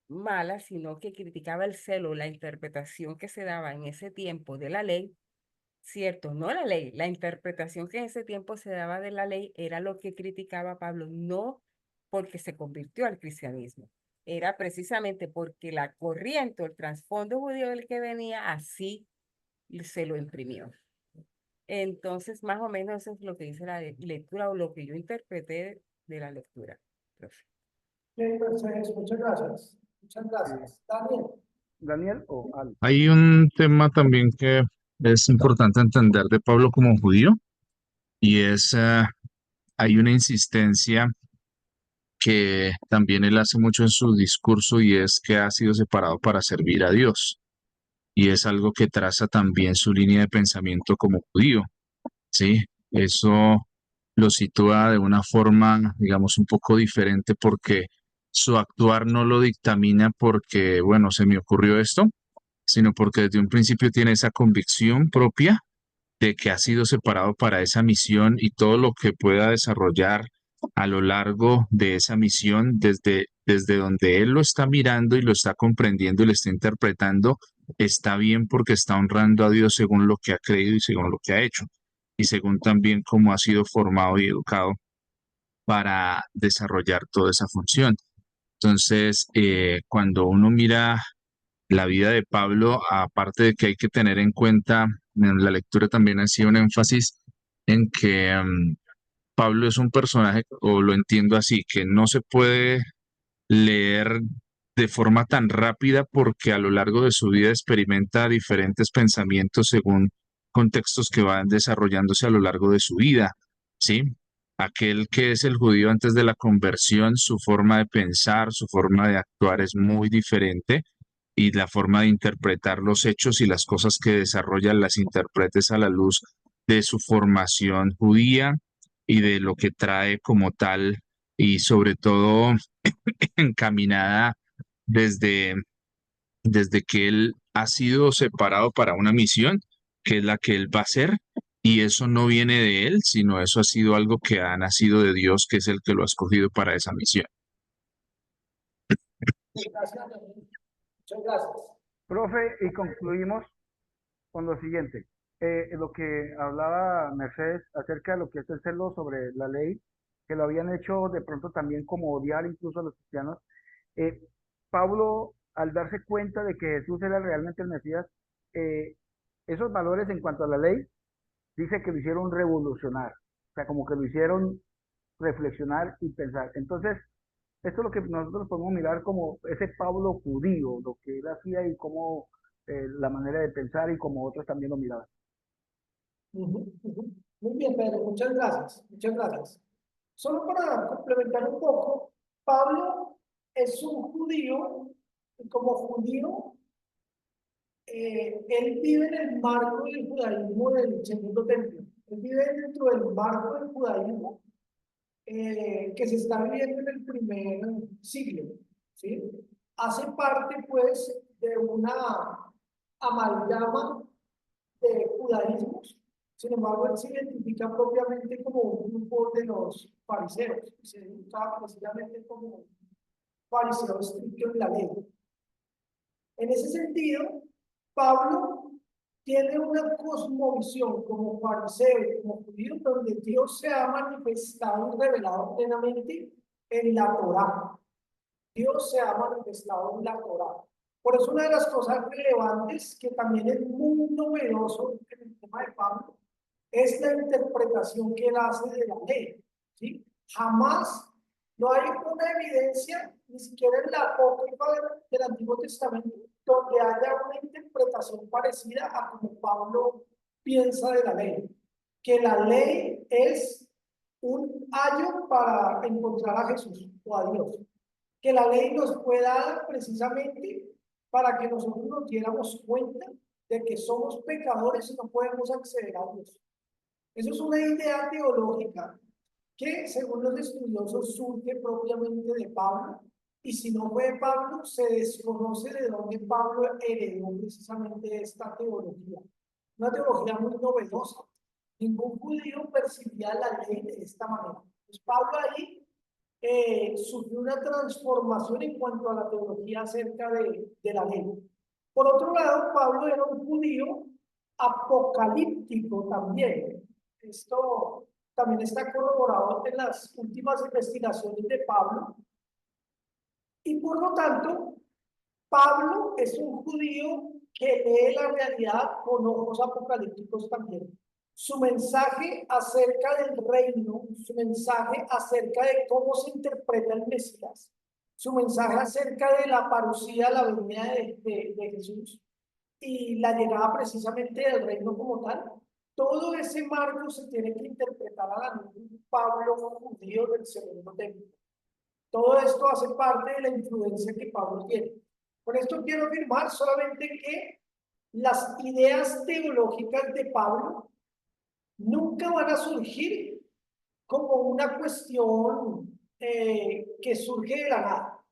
mala, sino que criticaba el celo, la interpretación que se daba en ese tiempo de la ley, cierto, no la ley, la interpretación que en ese tiempo se daba de la ley era lo que criticaba Pablo, no porque se convirtió al cristianismo, era precisamente porque la corriente o el trasfondo judío del que venía así se lo imprimió. Entonces, más o menos eso es lo que dice la lectura o lo que yo interpreté de la lectura, profe. Bien, Mercedes, muchas gracias. Muchas gracias. Daniel. Daniel o Al. Hay un tema también que es importante entender de Pablo como judío y es, hay una insistencia que también él hace mucho en su discurso y es que ha sido separado para servir a Dios. Y es algo que traza también su línea de pensamiento como judío, ¿sí? Eso lo sitúa de una forma, digamos, un poco diferente porque su actuar no lo dictamina porque, bueno, se me ocurrió esto, sino porque desde un principio tiene esa convicción propia de que ha sido separado para esa misión y todo lo que pueda desarrollar a lo largo de esa misión, desde donde él lo está mirando y lo está comprendiendo y lo está interpretando, está bien porque está honrando a Dios según lo que ha creído y según lo que ha hecho, y según también cómo ha sido formado y educado para desarrollar toda esa función. Entonces, cuando uno mira la vida de Pablo, aparte de que hay que tener en cuenta, en la lectura también hacía un énfasis en que Pablo es un personaje, o lo entiendo así, que no se puede leer de forma tan rápida porque a lo largo de su vida experimenta diferentes pensamientos según contextos que van desarrollándose a lo largo de su vida, ¿sí? Aquel que es el judío antes de la conversión, su forma de pensar, su forma de actuar es muy diferente y la forma de interpretar los hechos y las cosas que desarrollan las interpretes a la luz de su formación judía y de lo que trae como tal y sobre todo encaminada desde, desde que él ha sido separado para una misión, que es la que él va a hacer, y eso no viene de él, sino eso ha sido algo que ha nacido de Dios, que es el que lo ha escogido para esa misión. Gracias, Daniel. Muchas gracias. Profe, y concluimos con lo siguiente. Lo que hablaba Mercedes acerca de lo que es el celo sobre la ley, que lo habían hecho de pronto también como odiar incluso a los cristianos. Eh, Pablo, al darse cuenta de que Jesús era realmente el Mesías, eh, esos valores en cuanto a la ley, dice que lo hicieron revolucionar, o sea, como que lo hicieron reflexionar y pensar. Entonces, esto es lo que nosotros podemos mirar como ese Pablo judío, lo que él hacía y cómo la manera de pensar y como otros también lo miraban. Muy bien, Pedro, muchas gracias. Muchas gracias. Solo para complementar un poco, Pablo es un judío y como judío, él vive en el marco del judaísmo del segundo templo. Él vive dentro del marco del judaísmo que se está viviendo en el primer siglo, ¿sí? Hace parte, pues, de una amalgama de judaísmos. Sin embargo, él se identifica propiamente como un grupo de los fariseos. Se identificaba precisamente como fariseo estricto en la ley. En ese sentido, Pablo tiene una cosmovisión como fariseo y como judío donde Dios se ha manifestado y revelado plenamente en la Torá. Dios se ha manifestado en la Torá. Por eso una de las cosas relevantes que también es muy novedoso en el tema de Pablo es la interpretación que él hace de la ley, ¿sí? Jamás, no hay una evidencia, ni siquiera en la apócrifa del Antiguo Testamento, donde haya una interpretación parecida a como Pablo piensa de la ley. Que la ley es un ayo para encontrar a Jesús o a Dios. Que la ley nos fue dada precisamente para que nosotros nos diéramos cuenta de que somos pecadores y no podemos acceder a Dios. Eso es una idea teológica que, según los estudiosos, surge propiamente de Pablo, y si no fue de Pablo, se desconoce de dónde Pablo heredó precisamente esta teología. Una teología muy novedosa. Ningún judío percibía la ley de esta manera. Pues Pablo ahí sufrió una transformación en cuanto a la teología acerca de la ley. Por otro lado, Pablo era un judío apocalíptico también. Esto también está corroborado en las últimas investigaciones de Pablo. Y por lo tanto, Pablo es un judío que lee la realidad con ojos apocalípticos también. Su mensaje acerca del reino, su mensaje acerca de cómo se interpreta el Mesías, su mensaje acerca de la parucía, la venida de Jesús y la llegada precisamente del reino como tal, todo ese marco se tiene que interpretar a la luz de un Pablo judío del segundo templo. Todo esto hace parte de la influencia que Pablo tiene. Con esto quiero afirmar solamente que las ideas teológicas de Pablo nunca van a surgir como una cuestión que surge de la nada.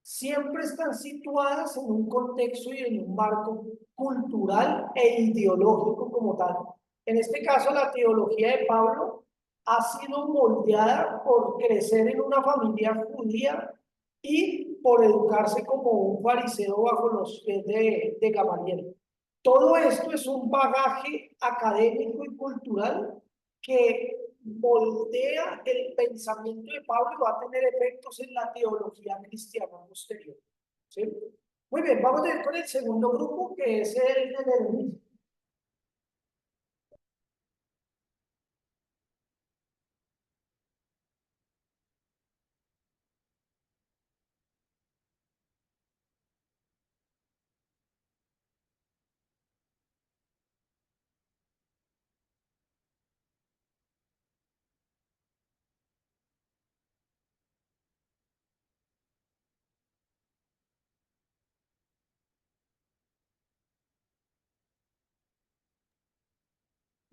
Siempre están situadas en un contexto y en un marco cultural e ideológico como tal. En este caso, la teología de Pablo ha sido moldeada por crecer en una familia judía y por educarse como un fariseo bajo los pies de Gamaliel. Todo esto es un bagaje académico y cultural que moldea el pensamiento de Pablo y va a tener efectos en la teología cristiana posterior. ¿Sí? Muy bien, vamos a ir con el segundo grupo, que es el de Neremis.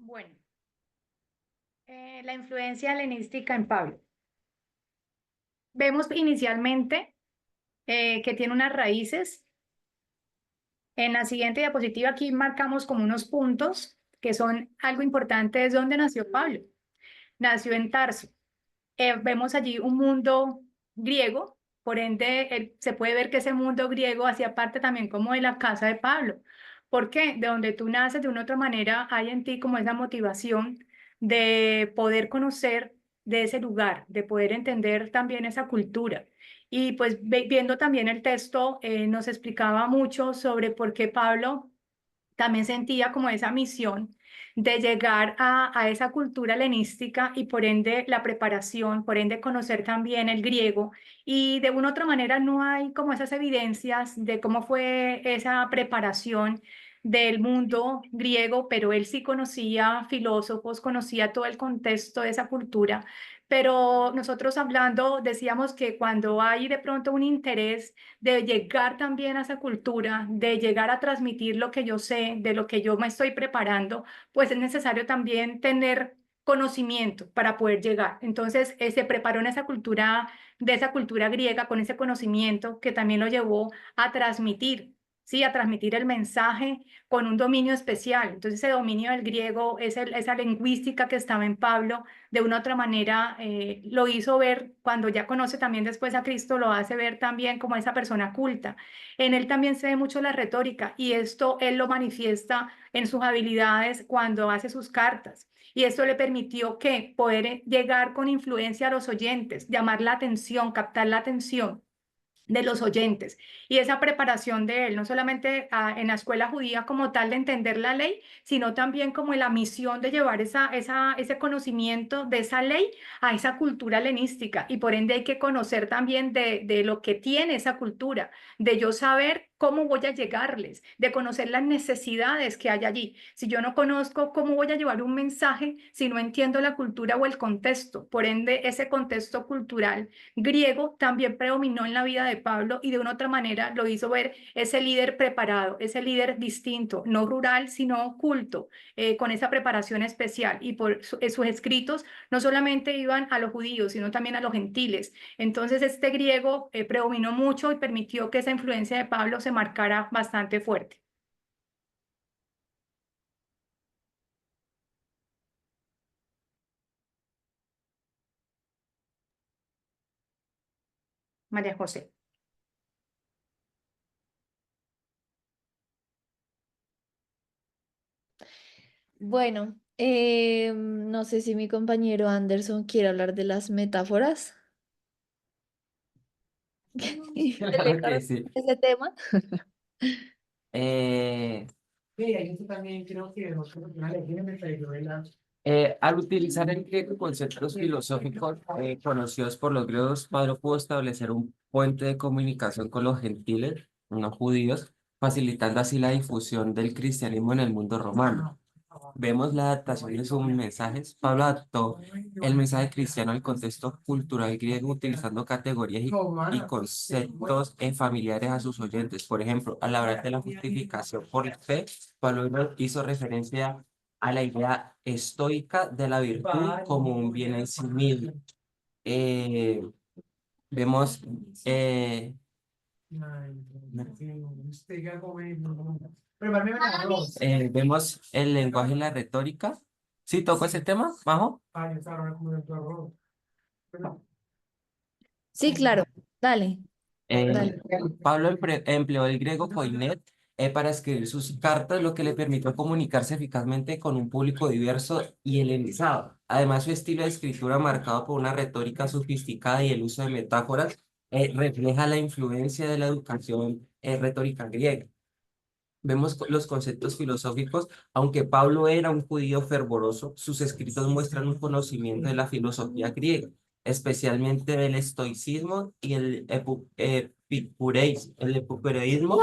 Bueno, la influencia helenística en Pablo. Vemos inicialmente que tiene unas raíces. En la siguiente diapositiva aquí marcamos como unos puntos que son algo importante, es donde nació Pablo. Nació en Tarso. Vemos allí un mundo griego, por ende se puede ver que ese mundo griego hacía parte también como de la casa de Pablo. ¿Por qué? De donde tú naces de una u otra manera hay en ti como esa motivación de poder conocer de ese lugar, de poder entender también esa cultura. Y pues viendo también el texto, nos explicaba mucho sobre por qué Pablo también sentía como esa misión de llegar a esa cultura helenística y por ende la preparación, por ende conocer también el griego. Y de una u otra manera no hay como esas evidencias de cómo fue esa preparación del mundo griego, pero él sí conocía filósofos, conocía todo el contexto de esa cultura. Pero nosotros hablando, decíamos que cuando hay de pronto un interés de llegar también a esa cultura, de llegar a transmitir lo que yo sé, de lo que yo me estoy preparando, pues es necesario también tener conocimiento para poder llegar. Entonces, se preparó en esa cultura, de esa cultura griega, con ese conocimiento que también lo llevó a transmitir. Sí, a transmitir el mensaje con un dominio especial. Entonces, ese dominio del griego, esa lingüística que estaba en Pablo, de una u otra manera lo hizo ver, cuando ya conoce también después a Cristo, lo hace ver también como esa persona culta. En él también se ve mucho la retórica y esto él lo manifiesta en sus habilidades cuando hace sus cartas. Y esto le permitió que poder llegar con influencia a los oyentes, llamar la atención, captar la atención. de los oyentes. Y esa preparación de él, no solamente en la escuela judía como tal de entender la ley, sino también como en la misión de llevar ese conocimiento de esa ley a esa cultura helenística. Y por ende hay que conocer también de lo que tiene esa cultura, de yo saber cómo voy a llegarles, de conocer las necesidades que hay allí. Si yo no conozco cómo voy a llevar un mensaje, si no entiendo la cultura o el contexto, por ende ese contexto cultural griego también predominó en la vida de Pablo y de una otra manera lo hizo ver ese líder preparado, ese líder distinto, no rural, sino culto, con esa preparación especial. Y por sus escritos no solamente iban a los judíos, sino también a los gentiles. Entonces este griego predominó mucho y permitió que esa influencia de Pablo se marcara bastante fuerte. María José. Bueno, no sé si mi compañero Anderson quiere hablar de las metáforas. Claro que sí. Ese tema. Eh, Sí, yo también creo que nosotros una leyenda me trayó de la... Al utilizar el griego conceptos filosóficos conocidos por los griegos, Pablo pudo establecer un puente de comunicación con los gentiles, no judíos, facilitando así la difusión del cristianismo en el mundo romano. Vemos la adaptación de sus mensajes. Pablo adaptó el mensaje cristiano al contexto cultural griego utilizando categorías y conceptos familiares a sus oyentes. Por ejemplo, al hablar de la justificación por la fe, Pablo hizo referencia a la idea estoica de la virtud como un bien en sí mismo. Eh, vemos vemos el lenguaje y la retórica. ¿Sí tocó ese tema, Majo? Sí, claro. Dale, Eh, dale. Pablo empleó el griego koinet para escribir sus cartas, lo que le permitió comunicarse eficazmente con un público diverso y helenizado. Además, su estilo de escritura, marcado por una retórica sofisticada y el uso de metáforas, refleja la influencia de la educación retórica griega. Vemos los conceptos filosóficos, aunque Pablo era un judío fervoroso, sus escritos muestran un conocimiento de la filosofía griega, especialmente del estoicismo y el epicureísmo. El epicureísmo,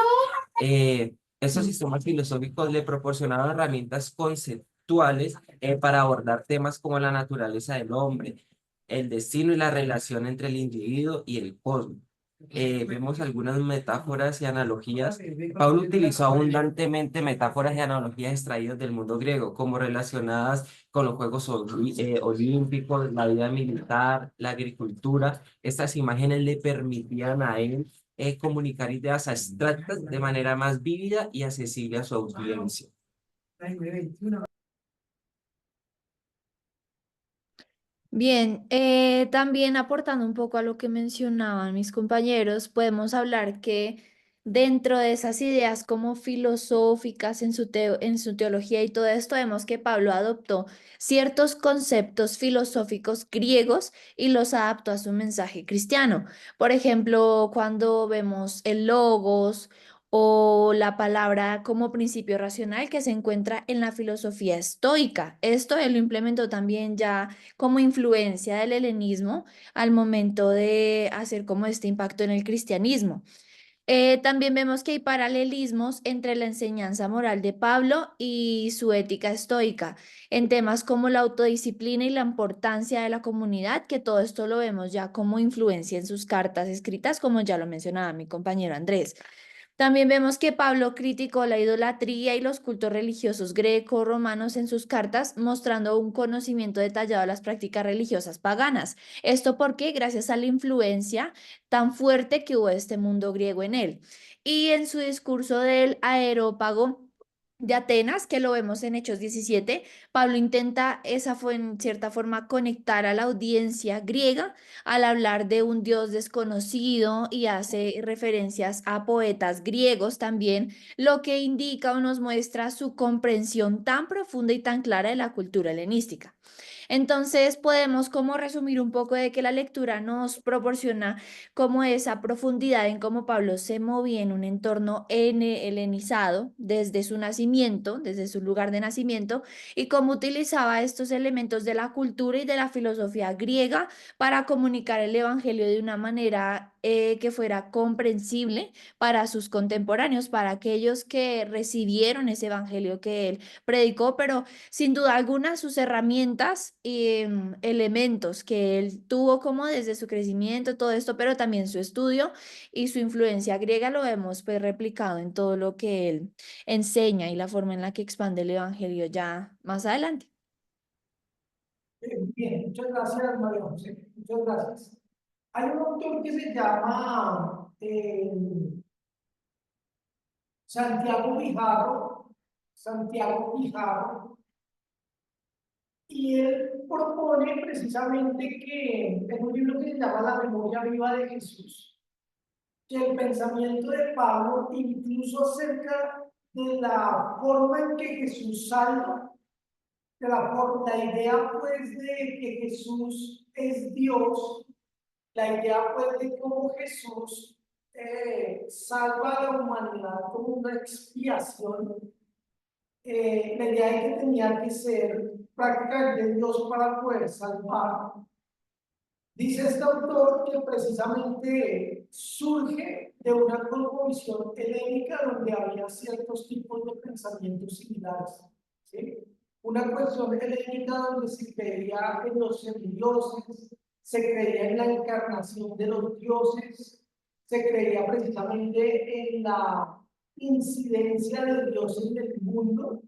esos sistemas filosóficos le proporcionaban herramientas conceptuales para abordar temas como la naturaleza del hombre, el destino y la relación entre el individuo y el cosmos. Vemos algunas metáforas y analogías. Pablo utilizó abundantemente metáforas y analogías extraídas del mundo griego, como relacionadas con los Juegos Olímpicos, la vida militar, la agricultura. Estas imágenes le permitían a él comunicar ideas abstractas de manera más vívida y accesible a su audiencia. Bien, también aportando un poco a lo que mencionaban mis compañeros, podemos hablar que dentro de esas ideas como filosóficas en su teología y todo esto, vemos que Pablo adoptó ciertos conceptos filosóficos griegos y los adaptó a su mensaje cristiano. Por ejemplo, cuando vemos el logos o la palabra como principio racional que se encuentra en la filosofía estoica. Esto él lo implementó también ya como influencia del helenismo al momento de hacer como este impacto en el cristianismo. También vemos que hay paralelismos entre la enseñanza moral de Pablo y su ética estoica en temas como la autodisciplina y la importancia de la comunidad, que todo esto lo vemos ya como influencia en sus cartas escritas, como ya lo mencionaba mi compañero Andrés. También vemos que Pablo criticó la idolatría y los cultos religiosos greco-romanos en sus cartas, mostrando un conocimiento detallado de las prácticas religiosas paganas. Esto porque gracias a la influencia tan fuerte que hubo de este mundo griego en él. Y en su discurso del Areópago de Atenas, que lo vemos en Hechos 17, Pablo intenta, esa fue en cierta forma, conectar a la audiencia griega al hablar de un Dios desconocido y hace referencias a poetas griegos también, lo que indica o nos muestra su comprensión tan profunda y tan clara de la cultura helenística. Entonces podemos como resumir un poco de que la lectura nos proporciona como esa profundidad en cómo Pablo se movía en un entorno helenizado desde su nacimiento, desde su lugar de nacimiento, y cómo utilizaba estos elementos de la cultura y de la filosofía griega para comunicar el evangelio de una manera que fuera comprensible para sus contemporáneos, para aquellos que recibieron ese evangelio que él predicó, pero sin duda alguna sus herramientas y elementos que él tuvo como desde su crecimiento, todo esto, pero también su estudio y su influencia griega lo vemos pues replicado en todo lo que él enseña y la forma en la que expande el evangelio ya más adelante. Bien, muchas gracias, María José. Muchas gracias. Hay un autor que se llama Santiago Guijarro, y él propone precisamente que en un libro que se llama La memoria viva de Jesús, que el pensamiento de Pablo, incluso acerca de la forma en que Jesús salva, de la idea pues de que Jesús es Dios, la idea pues de cómo Jesús salva a la humanidad como una expiación, la idea de que tenía que ser prácticamente Dios para poder salvar. Dice este autor que precisamente surge de una cosmovisión helénica donde había ciertos tipos de pensamientos similares, ¿sí? Una cuestión helénica donde se creía en los semidioses, se creía en la encarnación de los dioses, se creía precisamente en la incidencia de Dios en el mundo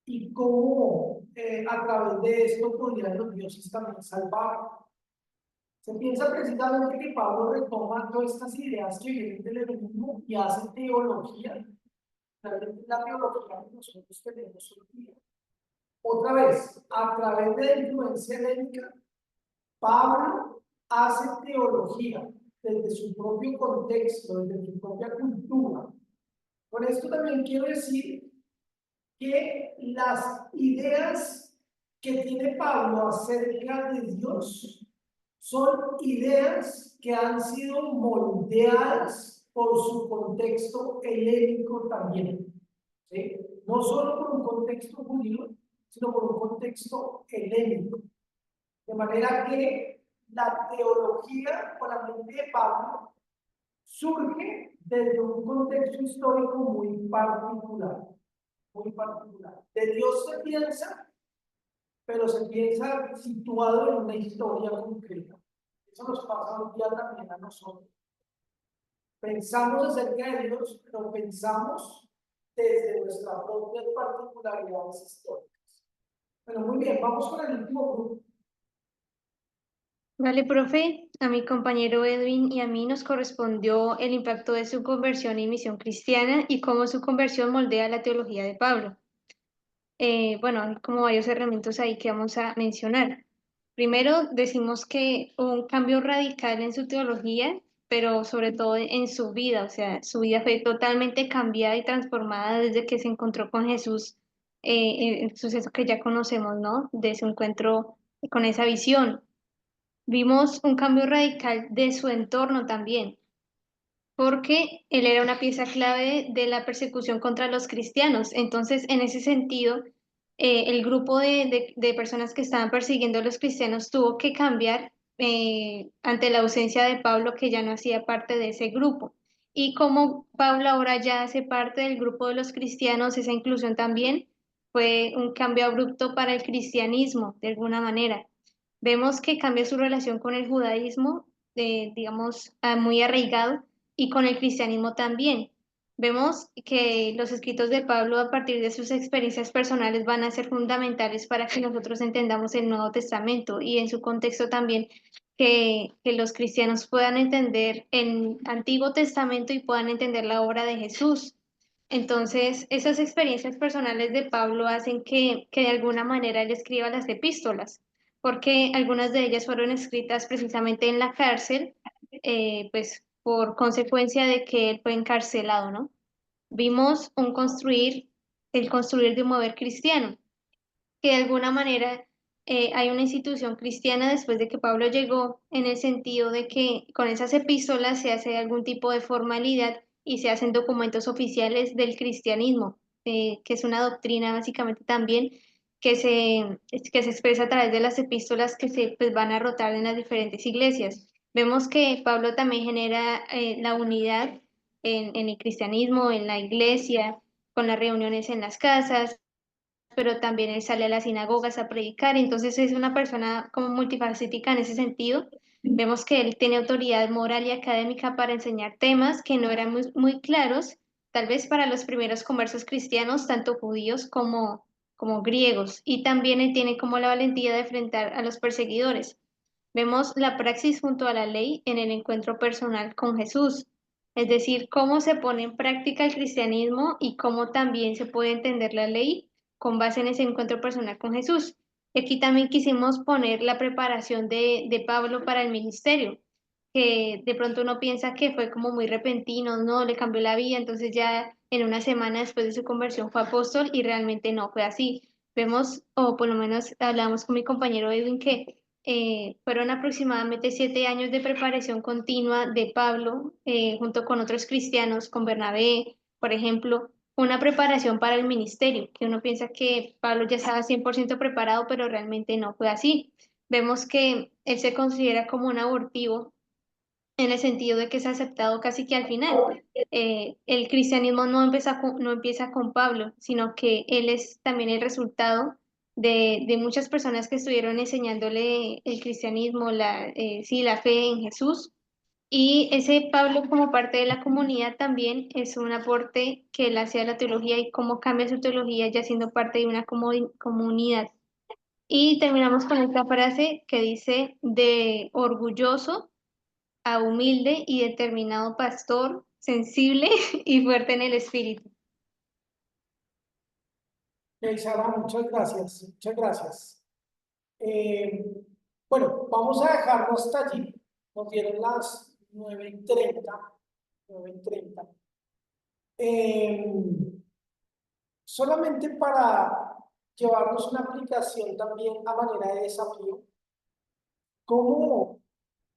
y cómo a través de esto podrían los dioses también salvar. Se piensa precisamente que Pablo retoma todas estas ideas que vienen del helenismo y hace teología. Realmente la teología que nosotros tenemos hoy día. Otra vez, a través de la influencia helénica, Pablo hace teología desde su propio contexto, desde su propia cultura. Con esto también quiero decir que las ideas que tiene Pablo acerca de Dios son ideas que han sido moldeadas por su contexto helénico también, ¿sí? No solo por un contexto judío, sino por un contexto helénico. De manera que la teología o la mente de Pablo surge desde un contexto histórico muy particular, muy particular. De Dios se piensa, pero se piensa situado en una historia concreta. Eso nos pasa hoy día también a nosotros. Pensamos acerca de Dios, pero pensamos desde nuestras propias particularidades históricas. Pero muy bien, vamos con el último grupo. Vale, profe, a mi compañero Edwin y a mí nos correspondió el impacto de su conversión y misión cristiana y cómo su conversión moldea la teología de Pablo. Bueno, hay como varios elementos ahí que vamos a mencionar. Primero, decimos que hubo un cambio radical en su teología, pero sobre todo en su vida, o sea, su vida fue totalmente cambiada y transformada desde que se encontró con Jesús, el suceso que ya conocemos, ¿no? De su encuentro con esa visión. Vimos un cambio radical de su entorno también, porque él era una pieza clave de la persecución contra los cristianos. Entonces, en ese sentido, el grupo de personas que estaban persiguiendo a los cristianos tuvo que cambiar ante la ausencia de Pablo, que ya no hacía parte de ese grupo. Y como Pablo ahora ya hace parte del grupo de los cristianos, esa inclusión también fue un cambio abrupto para el cristianismo, de alguna manera. Vemos que cambia su relación con el judaísmo, digamos, muy arraigado, y con el cristianismo también. Vemos que los escritos de Pablo a partir de sus experiencias personales van a ser fundamentales para que nosotros entendamos el Nuevo Testamento y en su contexto también que los cristianos puedan entender el Antiguo Testamento y puedan entender la obra de Jesús. Entonces, esas experiencias personales de Pablo hacen que de alguna manera él escriba las epístolas, porque algunas de ellas fueron escritas precisamente en la cárcel, pues por consecuencia de que él fue encarcelado, ¿no? Vimos el construir de un mover cristiano, que de alguna manera hay una institución cristiana después de que Pablo llegó, en el sentido de que con esas epístolas se hace algún tipo de formalidad y se hacen documentos oficiales del cristianismo, que es una doctrina básicamente también que se expresa a través de las epístolas que se pues, van a rotar en las diferentes iglesias. Vemos que Pablo también genera la unidad en el cristianismo, en la iglesia, con las reuniones en las casas, pero también él sale a las sinagogas a predicar, entonces es una persona como multifacética en ese sentido. Vemos que él tiene autoridad moral y académica para enseñar temas que no eran muy claros, tal vez para los primeros conversos cristianos, tanto judíos como griegos, y también él tiene como la valentía de enfrentar a los perseguidores. Vemos la praxis junto a la ley en el encuentro personal con Jesús, es decir, cómo se pone en práctica el cristianismo y cómo también se puede entender la ley con base en ese encuentro personal con Jesús. Y aquí también quisimos poner la preparación de Pablo para el ministerio, que de pronto uno piensa que fue como muy repentino, no, le cambió la vida, entonces ya en una semana después de su conversión fue apóstol y realmente no fue así. Vemos, o por lo menos hablamos con mi compañero Edwin, que fueron aproximadamente 7 años de preparación continua de Pablo, junto con otros cristianos, con Bernabé, por ejemplo, una preparación para el ministerio, que uno piensa que Pablo ya estaba 100% preparado, pero realmente no fue así. Vemos que él se considera como un abortivo en el sentido de que es aceptado casi que al final. El cristianismo no empieza con Pablo, sino que él es también el resultado de muchas personas que estuvieron enseñándole el cristianismo, sí, la fe en Jesús. Y ese Pablo como parte de la comunidad también es un aporte que él hace a la teología y cómo cambia su teología ya siendo parte de una comunidad. Y terminamos con esta frase que dice, de orgulloso a humilde y determinado pastor, sensible y fuerte en el espíritu. Sara, muchas gracias, muchas gracias. Bueno, vamos a dejarlo hasta allí. Nos dieron las 9:30. 9:30. Solamente para llevarnos una aplicación también a manera de desafío, cómo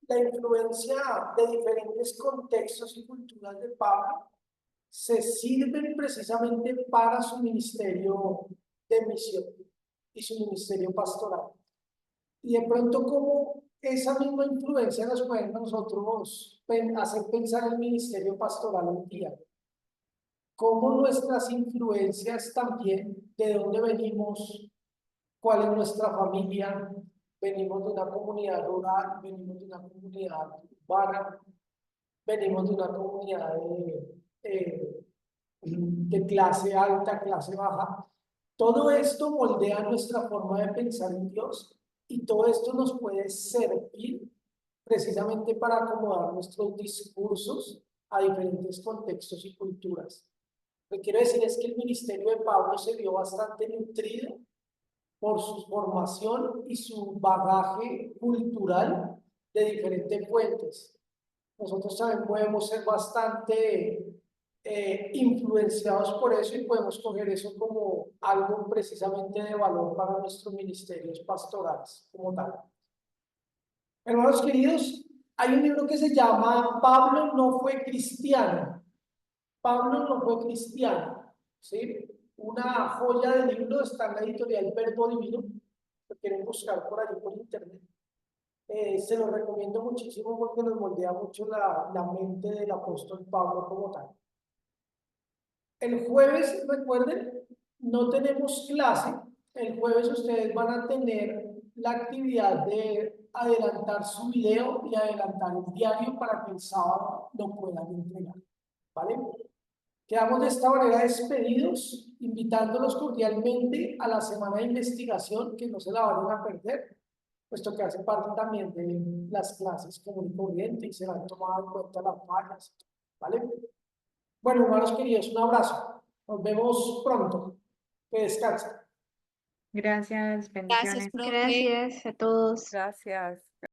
la influencia de diferentes contextos y culturas de Pablo se sirven precisamente para su ministerio de misión y su ministerio pastoral. Y de pronto cómo esa misma influencia nos puede a nosotros hacer pensar el ministerio pastoral hoy día. Cómo nuestras influencias también, de dónde venimos, cuál es nuestra familia, venimos de una comunidad rural, venimos de una comunidad urbana, venimos de una comunidad de clase alta, clase baja. Todo esto moldea nuestra forma de pensar en Dios y todo esto nos puede servir precisamente para acomodar nuestros discursos a diferentes contextos y culturas. Lo que quiero decir es que el ministerio de Pablo se vio bastante nutrido por su formación y su bagaje cultural de diferentes fuentes. Nosotros también podemos ser bastante influenciados por eso y podemos coger eso como algo precisamente de valor para nuestros ministerios pastorales como tal. Hermanos queridos, hay un libro que se llama Pablo no fue cristiano. Pablo no fue cristiano, ¿sí? Una joya de libro, está en la editorial Verbo Divino, lo quieren buscar por ahí por internet. Se lo recomiendo muchísimo porque nos moldea mucho la mente del apóstol Pablo como tal. El jueves, recuerden, no tenemos clase. El jueves ustedes van a tener la actividad de adelantar su video y adelantar el diario para que el sábado lo puedan entregar, ¿vale? Quedamos de esta manera despedidos, invitándolos cordialmente a la semana de investigación, que no se la vayan a perder, puesto que hace parte también de las clases común y corriente y se van tomado en cuenta las fallas, ¿vale? Bueno, hermanos queridos, un abrazo. Nos vemos pronto. Que descansen. Gracias, bendiciones. Gracias, profe. Gracias a todos. Gracias.